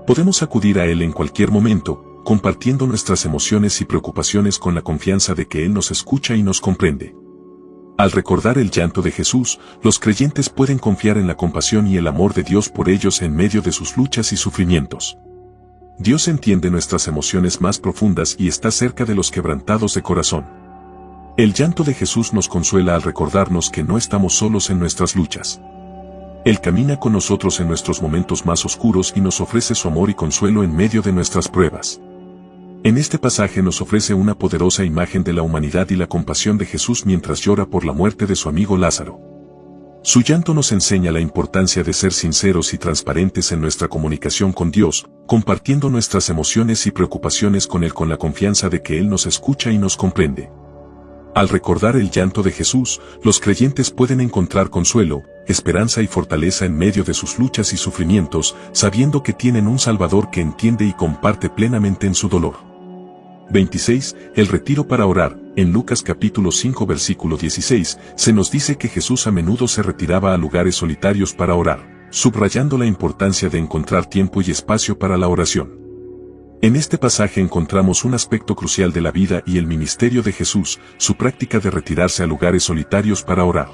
Podemos acudir a Él en cualquier momento, compartiendo nuestras emociones y preocupaciones con la confianza de que Él nos escucha y nos comprende. Al recordar el llanto de Jesús, los creyentes pueden confiar en la compasión y el amor de Dios por ellos en medio de sus luchas y sufrimientos. Dios entiende nuestras emociones más profundas y está cerca de los quebrantados de corazón. El llanto de Jesús nos consuela al recordarnos que no estamos solos en nuestras luchas. Él camina con nosotros en nuestros momentos más oscuros y nos ofrece su amor y consuelo en medio de nuestras pruebas. En este pasaje nos ofrece una poderosa imagen de la humanidad y la compasión de Jesús mientras llora por la muerte de su amigo Lázaro. Su llanto nos enseña la importancia de ser sinceros y transparentes en nuestra comunicación con Dios, compartiendo nuestras emociones y preocupaciones con Él con la confianza de que Él nos escucha y nos comprende. Al recordar el llanto de Jesús, los creyentes pueden encontrar consuelo, esperanza y fortaleza en medio de sus luchas y sufrimientos, sabiendo que tienen un Salvador que entiende y comparte plenamente en su dolor. 26. El retiro para orar. En Lucas capítulo 5 versículo 16, se nos dice que Jesús a menudo se retiraba a lugares solitarios para orar, subrayando la importancia de encontrar tiempo y espacio para la oración. En este pasaje encontramos un aspecto crucial de la vida y el ministerio de Jesús, su práctica de retirarse a lugares solitarios para orar.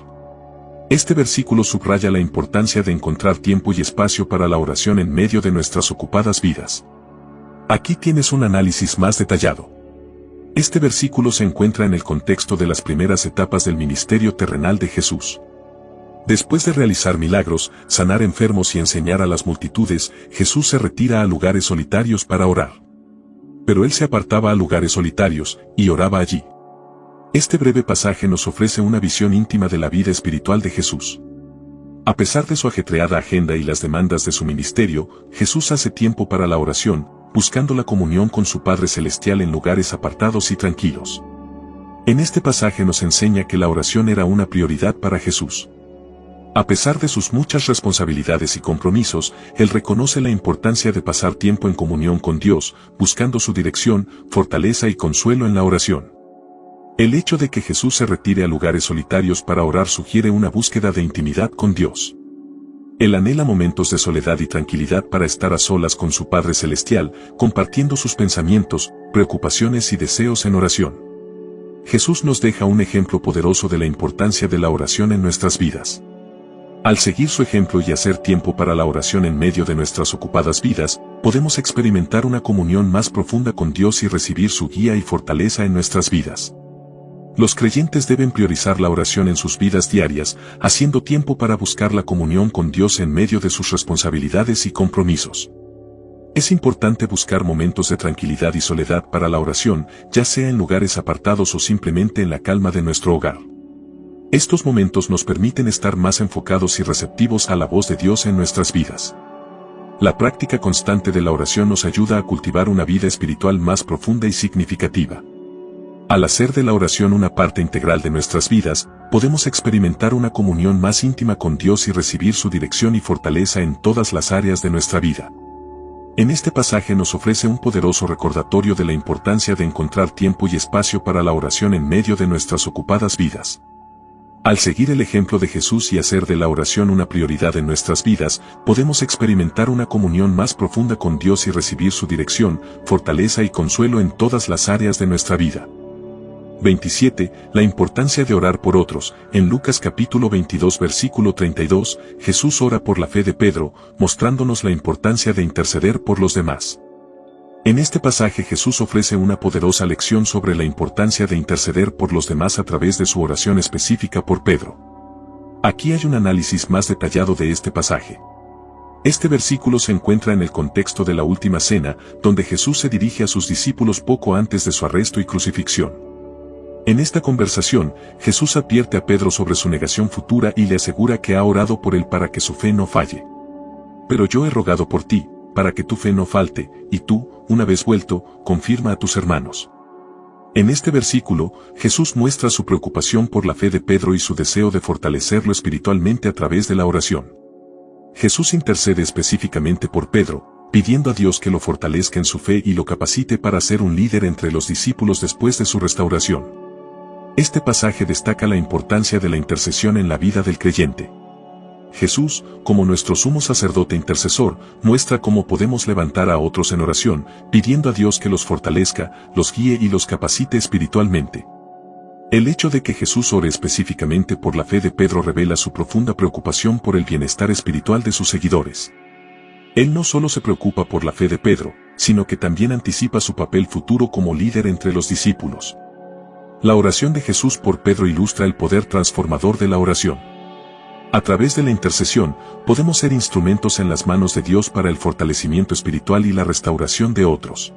Este versículo subraya la importancia de encontrar tiempo y espacio para la oración en medio de nuestras ocupadas vidas. Aquí tienes un análisis más detallado. Este versículo se encuentra en el contexto de las primeras etapas del ministerio terrenal de Jesús. Después de realizar milagros, sanar enfermos y enseñar a las multitudes, Jesús se retira a lugares solitarios para orar. Pero él se apartaba a lugares solitarios, y oraba allí. Este breve pasaje nos ofrece una visión íntima de la vida espiritual de Jesús. A pesar de su ajetreada agenda y las demandas de su ministerio, Jesús hace tiempo para la oración, buscando la comunión con su Padre Celestial en lugares apartados y tranquilos. En este pasaje nos enseña que la oración era una prioridad para Jesús. A pesar de sus muchas responsabilidades y compromisos, él reconoce la importancia de pasar tiempo en comunión con Dios, buscando su dirección, fortaleza y consuelo en la oración. El hecho de que Jesús se retire a lugares solitarios para orar sugiere una búsqueda de intimidad con Dios. Él anhela momentos de soledad y tranquilidad para estar a solas con su Padre Celestial, compartiendo sus pensamientos, preocupaciones y deseos en oración. Jesús nos deja un ejemplo poderoso de la importancia de la oración en nuestras vidas. Al seguir su ejemplo y hacer tiempo para la oración en medio de nuestras ocupadas vidas, podemos experimentar una comunión más profunda con Dios y recibir su guía y fortaleza en nuestras vidas. Los creyentes deben priorizar la oración en sus vidas diarias, haciendo tiempo para buscar la comunión con Dios en medio de sus responsabilidades y compromisos. Es importante buscar momentos de tranquilidad y soledad para la oración, ya sea en lugares apartados o simplemente en la calma de nuestro hogar. Estos momentos nos permiten estar más enfocados y receptivos a la voz de Dios en nuestras vidas. La práctica constante de la oración nos ayuda a cultivar una vida espiritual más profunda y significativa. Al hacer de la oración una parte integral de nuestras vidas, podemos experimentar una comunión más íntima con Dios y recibir su dirección y fortaleza en todas las áreas de nuestra vida. En este pasaje nos ofrece un poderoso recordatorio de la importancia de encontrar tiempo y espacio para la oración en medio de nuestras ocupadas vidas. Al seguir el ejemplo de Jesús y hacer de la oración una prioridad en nuestras vidas, podemos experimentar una comunión más profunda con Dios y recibir su dirección, fortaleza y consuelo en todas las áreas de nuestra vida. 27. La importancia de orar por otros. En Lucas capítulo 22 versículo 32, Jesús ora por la fe de Pedro, mostrándonos la importancia de interceder por los demás. En este pasaje Jesús ofrece una poderosa lección sobre la importancia de interceder por los demás a través de su oración específica por Pedro. Aquí hay un análisis más detallado de este pasaje. Este versículo se encuentra en el contexto de la última cena, donde Jesús se dirige a sus discípulos poco antes de su arresto y crucifixión. En esta conversación, Jesús advierte a Pedro sobre su negación futura y le asegura que ha orado por él para que su fe no falle. Pero yo he rogado por ti, para que tu fe no falte, y tú, una vez vuelto, confirma a tus hermanos. En este versículo, Jesús muestra su preocupación por la fe de Pedro y su deseo de fortalecerlo espiritualmente a través de la oración. Jesús intercede específicamente por Pedro, pidiendo a Dios que lo fortalezca en su fe y lo capacite para ser un líder entre los discípulos después de su restauración. Este pasaje destaca la importancia de la intercesión en la vida del creyente. Jesús, como nuestro sumo sacerdote intercesor, muestra cómo podemos levantar a otros en oración, pidiendo a Dios que los fortalezca, los guíe y los capacite espiritualmente. El hecho de que Jesús ore específicamente por la fe de Pedro revela su profunda preocupación por el bienestar espiritual de sus seguidores. Él no solo se preocupa por la fe de Pedro, sino que también anticipa su papel futuro como líder entre los discípulos. La oración de Jesús por Pedro ilustra el poder transformador de la oración. A través de la intercesión, podemos ser instrumentos en las manos de Dios para el fortalecimiento espiritual y la restauración de otros.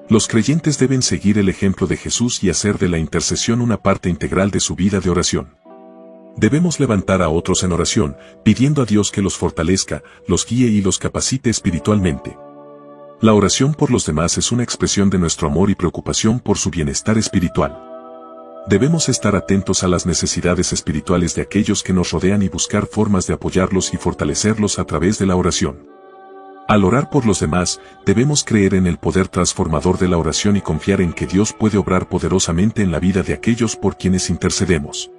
Los creyentes deben seguir el ejemplo de Jesús y hacer de la intercesión una parte integral de su vida de oración. Debemos levantar a otros en oración, pidiendo a Dios que los fortalezca, los guíe y los capacite espiritualmente. La oración por los demás es una expresión de nuestro amor y preocupación por su bienestar espiritual. Debemos estar atentos a las necesidades espirituales de aquellos que nos rodean y buscar formas de apoyarlos y fortalecerlos a través de la oración. Al orar por los demás, debemos creer en el poder transformador de la oración y confiar en que Dios puede obrar poderosamente en la vida de aquellos por quienes intercedemos.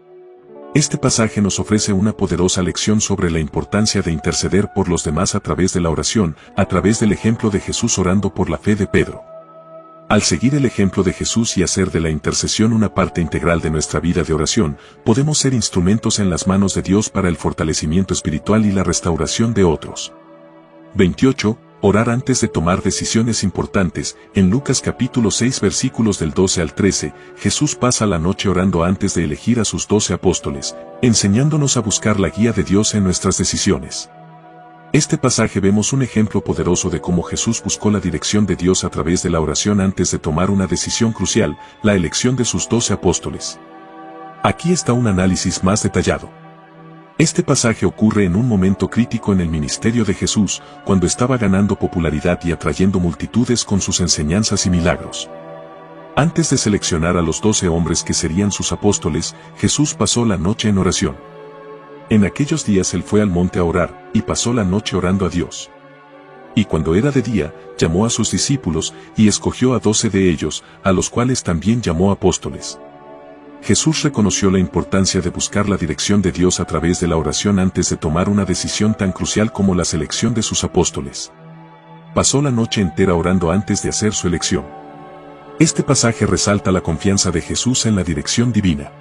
Este pasaje nos ofrece una poderosa lección sobre la importancia de interceder por los demás a través de la oración, a través del ejemplo de Jesús orando por la fe de Pedro. Al seguir el ejemplo de Jesús y hacer de la intercesión una parte integral de nuestra vida de oración, podemos ser instrumentos en las manos de Dios para el fortalecimiento espiritual y la restauración de otros. 28. Orar antes de tomar decisiones importantes. En Lucas capítulo 6 versículos del 12 al 13, Jesús pasa la noche orando antes de elegir a sus 12 apóstoles, enseñándonos a buscar la guía de Dios en nuestras decisiones. Este pasaje vemos un ejemplo poderoso de cómo Jesús buscó la dirección de Dios a través de la oración antes de tomar una decisión crucial, la elección de sus 12 apóstoles. Aquí está un análisis más detallado. Este pasaje ocurre en un momento crítico en el ministerio de Jesús, cuando estaba ganando popularidad y atrayendo multitudes con sus enseñanzas y milagros. Antes de seleccionar a los 12 hombres que serían sus apóstoles, Jesús pasó la noche en oración. En aquellos días él fue al monte a orar, y pasó la noche orando a Dios. Y cuando era de día, llamó a sus discípulos, y escogió a 12 de ellos, a los cuales también llamó apóstoles. Jesús reconoció la importancia de buscar la dirección de Dios a través de la oración antes de tomar una decisión tan crucial como la selección de sus apóstoles. Pasó la noche entera orando antes de hacer su elección. Este pasaje resalta la confianza de Jesús en la dirección divina.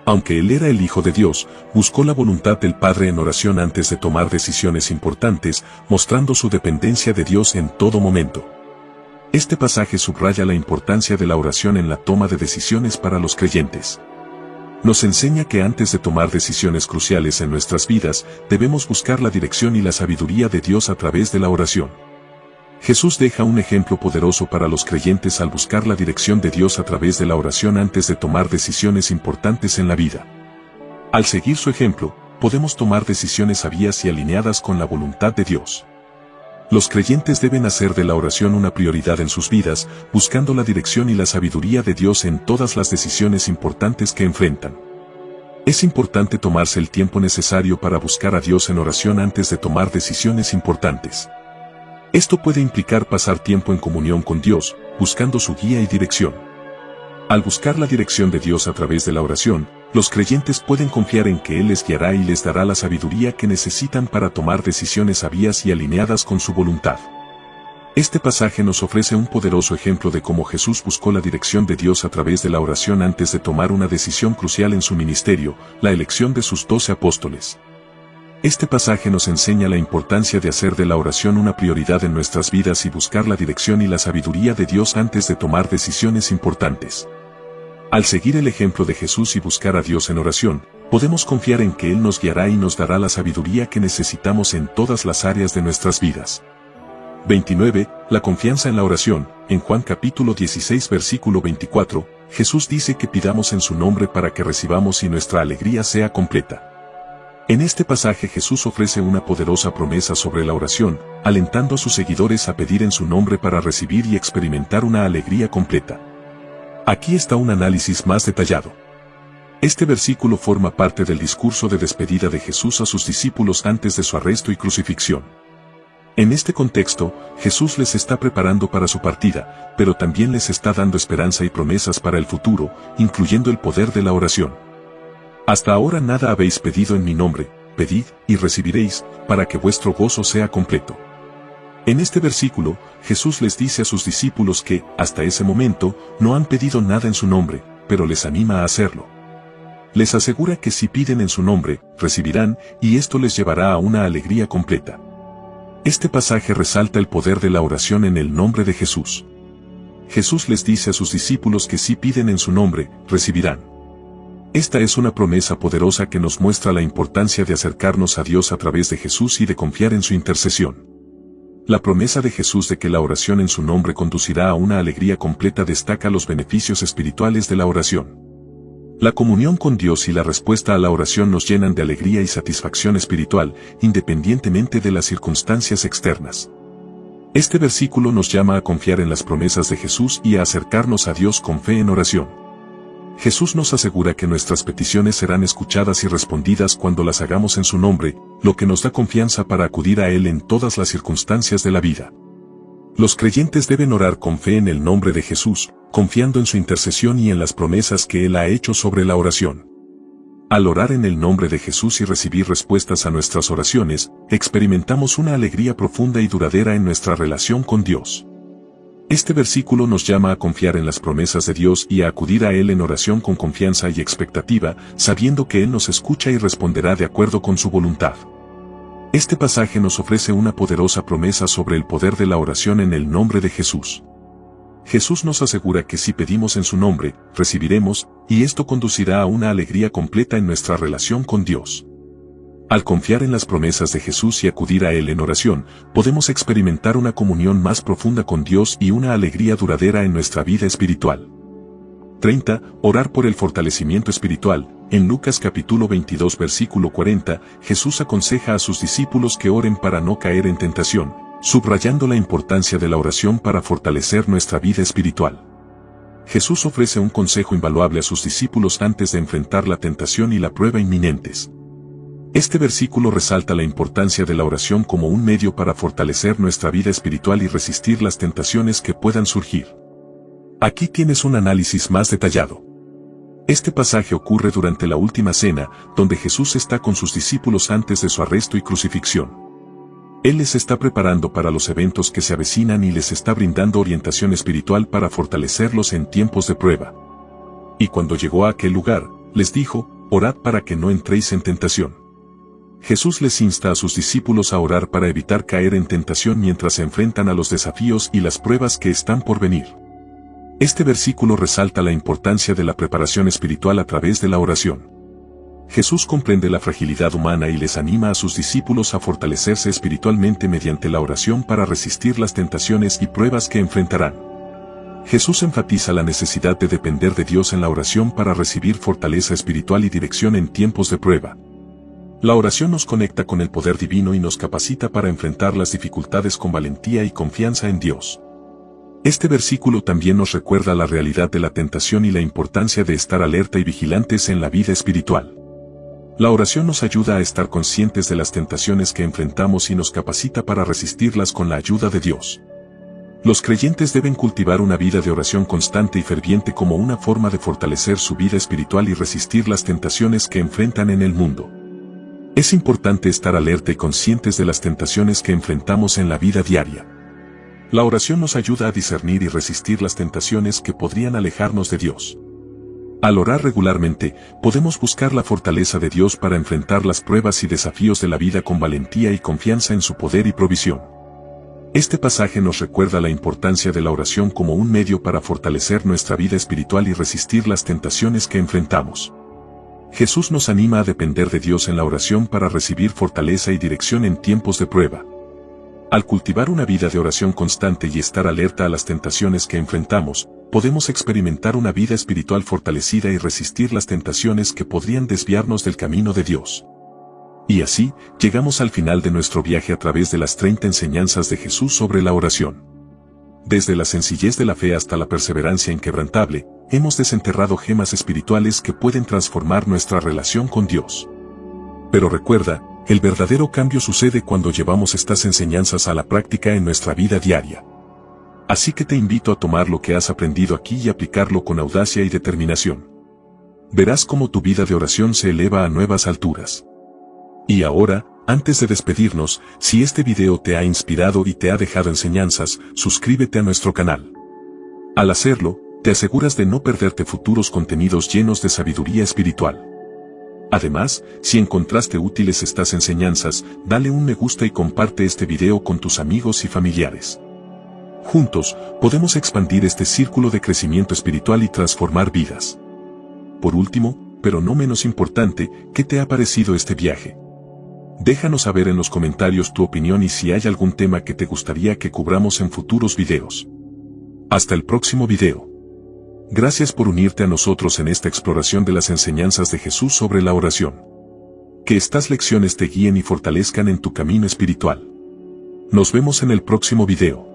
Aunque él era el Hijo de Dios, buscó la voluntad del Padre en oración antes de tomar decisiones importantes, mostrando su dependencia de Dios en todo momento. Este pasaje subraya la importancia de la oración en la toma de decisiones para los creyentes. Nos enseña que antes de tomar decisiones cruciales en nuestras vidas, debemos buscar la dirección y la sabiduría de Dios a través de la oración. Jesús deja un ejemplo poderoso para los creyentes al buscar la dirección de Dios a través de la oración antes de tomar decisiones importantes en la vida. Al seguir su ejemplo, podemos tomar decisiones sabias y alineadas con la voluntad de Dios. Los creyentes deben hacer de la oración una prioridad en sus vidas, buscando la dirección y la sabiduría de Dios en todas las decisiones importantes que enfrentan. Es importante tomarse el tiempo necesario para buscar a Dios en oración antes de tomar decisiones importantes. Esto puede implicar pasar tiempo en comunión con Dios, buscando su guía y dirección. Al buscar la dirección de Dios a través de la oración, los creyentes pueden confiar en que Él les guiará y les dará la sabiduría que necesitan para tomar decisiones sabias y alineadas con su voluntad. Este pasaje nos ofrece un poderoso ejemplo de cómo Jesús buscó la dirección de Dios a través de la oración antes de tomar una decisión crucial en su ministerio, la elección de sus 12 apóstoles. Este pasaje nos enseña la importancia de hacer de la oración una prioridad en nuestras vidas y buscar la dirección y la sabiduría de Dios antes de tomar decisiones importantes. Al seguir el ejemplo de Jesús y buscar a Dios en oración, podemos confiar en que Él nos guiará y nos dará la sabiduría que necesitamos en todas las áreas de nuestras vidas. 29. La confianza en la oración. En Juan capítulo 16 versículo 24, Jesús dice que pidamos en su nombre para que recibamos y nuestra alegría sea completa. En este pasaje Jesús ofrece una poderosa promesa sobre la oración, alentando a sus seguidores a pedir en su nombre para recibir y experimentar una alegría completa. Aquí está un análisis más detallado. Este versículo forma parte del discurso de despedida de Jesús a sus discípulos antes de su arresto y crucifixión. En este contexto, Jesús les está preparando para su partida, pero también les está dando esperanza y promesas para el futuro, incluyendo el poder de la oración. Hasta ahora nada habéis pedido en mi nombre, pedid y recibiréis, para que vuestro gozo sea completo. En este versículo, Jesús les dice a sus discípulos que, hasta ese momento, no han pedido nada en su nombre, pero les anima a hacerlo. Les asegura que si piden en su nombre, recibirán, y esto les llevará a una alegría completa. Este pasaje resalta el poder de la oración en el nombre de Jesús. Jesús les dice a sus discípulos que si piden en su nombre, recibirán. Esta es una promesa poderosa que nos muestra la importancia de acercarnos a Dios a través de Jesús y de confiar en su intercesión. La promesa de Jesús de que la oración en su nombre conducirá a una alegría completa destaca los beneficios espirituales de la oración. La comunión con Dios y la respuesta a la oración nos llenan de alegría y satisfacción espiritual, independientemente de las circunstancias externas. Este versículo nos llama a confiar en las promesas de Jesús y a acercarnos a Dios con fe en oración. Jesús nos asegura que nuestras peticiones serán escuchadas y respondidas cuando las hagamos en su nombre, lo que nos da confianza para acudir a Él en todas las circunstancias de la vida. Los creyentes deben orar con fe en el nombre de Jesús, confiando en su intercesión y en las promesas que Él ha hecho sobre la oración. Al orar en el nombre de Jesús y recibir respuestas a nuestras oraciones, experimentamos una alegría profunda y duradera en nuestra relación con Dios. Este versículo nos llama a confiar en las promesas de Dios y a acudir a Él en oración con confianza y expectativa, sabiendo que Él nos escucha y responderá de acuerdo con su voluntad. Este pasaje nos ofrece una poderosa promesa sobre el poder de la oración en el nombre de Jesús. Jesús nos asegura que si pedimos en su nombre, recibiremos, y esto conducirá a una alegría completa en nuestra relación con Dios. Al confiar en las promesas de Jesús y acudir a Él en oración, podemos experimentar una comunión más profunda con Dios y una alegría duradera en nuestra vida espiritual. 30. Orar por el fortalecimiento espiritual. En Lucas capítulo 22 versículo 40, Jesús aconseja a sus discípulos que oren para no caer en tentación, subrayando la importancia de la oración para fortalecer nuestra vida espiritual. Jesús ofrece un consejo invaluable a sus discípulos antes de enfrentar la tentación y la prueba inminentes. Este versículo resalta la importancia de la oración como un medio para fortalecer nuestra vida espiritual y resistir las tentaciones que puedan surgir. Aquí tienes un análisis más detallado. Este pasaje ocurre durante la última cena, donde Jesús está con sus discípulos antes de su arresto y crucifixión. Él les está preparando para los eventos que se avecinan y les está brindando orientación espiritual para fortalecerlos en tiempos de prueba. Y cuando llegó a aquel lugar, les dijo, orad para que no entréis en tentación. Jesús les insta a sus discípulos a orar para evitar caer en tentación mientras se enfrentan a los desafíos y las pruebas que están por venir. Este versículo resalta la importancia de la preparación espiritual a través de la oración. Jesús comprende la fragilidad humana y les anima a sus discípulos a fortalecerse espiritualmente mediante la oración para resistir las tentaciones y pruebas que enfrentarán. Jesús enfatiza la necesidad de depender de Dios en la oración para recibir fortaleza espiritual y dirección en tiempos de prueba. La oración nos conecta con el poder divino y nos capacita para enfrentar las dificultades con valentía y confianza en Dios. Este versículo también nos recuerda la realidad de la tentación y la importancia de estar alerta y vigilantes en la vida espiritual. La oración nos ayuda a estar conscientes de las tentaciones que enfrentamos y nos capacita para resistirlas con la ayuda de Dios. Los creyentes deben cultivar una vida de oración constante y ferviente como una forma de fortalecer su vida espiritual y resistir las tentaciones que enfrentan en el mundo. Es importante estar alerta y conscientes de las tentaciones que enfrentamos en la vida diaria. La oración nos ayuda a discernir y resistir las tentaciones que podrían alejarnos de Dios. Al orar regularmente, podemos buscar la fortaleza de Dios para enfrentar las pruebas y desafíos de la vida con valentía y confianza en su poder y provisión. Este pasaje nos recuerda la importancia de la oración como un medio para fortalecer nuestra vida espiritual y resistir las tentaciones que enfrentamos. Jesús nos anima a depender de Dios en la oración para recibir fortaleza y dirección en tiempos de prueba. Al cultivar una vida de oración constante y estar alerta a las tentaciones que enfrentamos, podemos experimentar una vida espiritual fortalecida y resistir las tentaciones que podrían desviarnos del camino de Dios. Y así, llegamos al final de nuestro viaje a través de las 30 enseñanzas de Jesús sobre la oración. Desde la sencillez de la fe hasta la perseverancia inquebrantable, hemos desenterrado gemas espirituales que pueden transformar nuestra relación con Dios. Pero recuerda, el verdadero cambio sucede cuando llevamos estas enseñanzas a la práctica en nuestra vida diaria. Así que te invito a tomar lo que has aprendido aquí y aplicarlo con audacia y determinación. Verás cómo tu vida de oración se eleva a nuevas alturas. Y ahora, antes de despedirnos, si este video te ha inspirado y te ha dejado enseñanzas, suscríbete a nuestro canal. Al hacerlo, te aseguras de no perderte futuros contenidos llenos de sabiduría espiritual. Además, si encontraste útiles estas enseñanzas, dale un me gusta y comparte este video con tus amigos y familiares. Juntos, podemos expandir este círculo de crecimiento espiritual y transformar vidas. Por último, pero no menos importante, ¿qué te ha parecido este viaje? Déjanos saber en los comentarios tu opinión y si hay algún tema que te gustaría que cubramos en futuros videos. Hasta el próximo video. Gracias por unirte a nosotros en esta exploración de las enseñanzas de Jesús sobre la oración. Que estas lecciones te guíen y fortalezcan en tu camino espiritual. Nos vemos en el próximo video.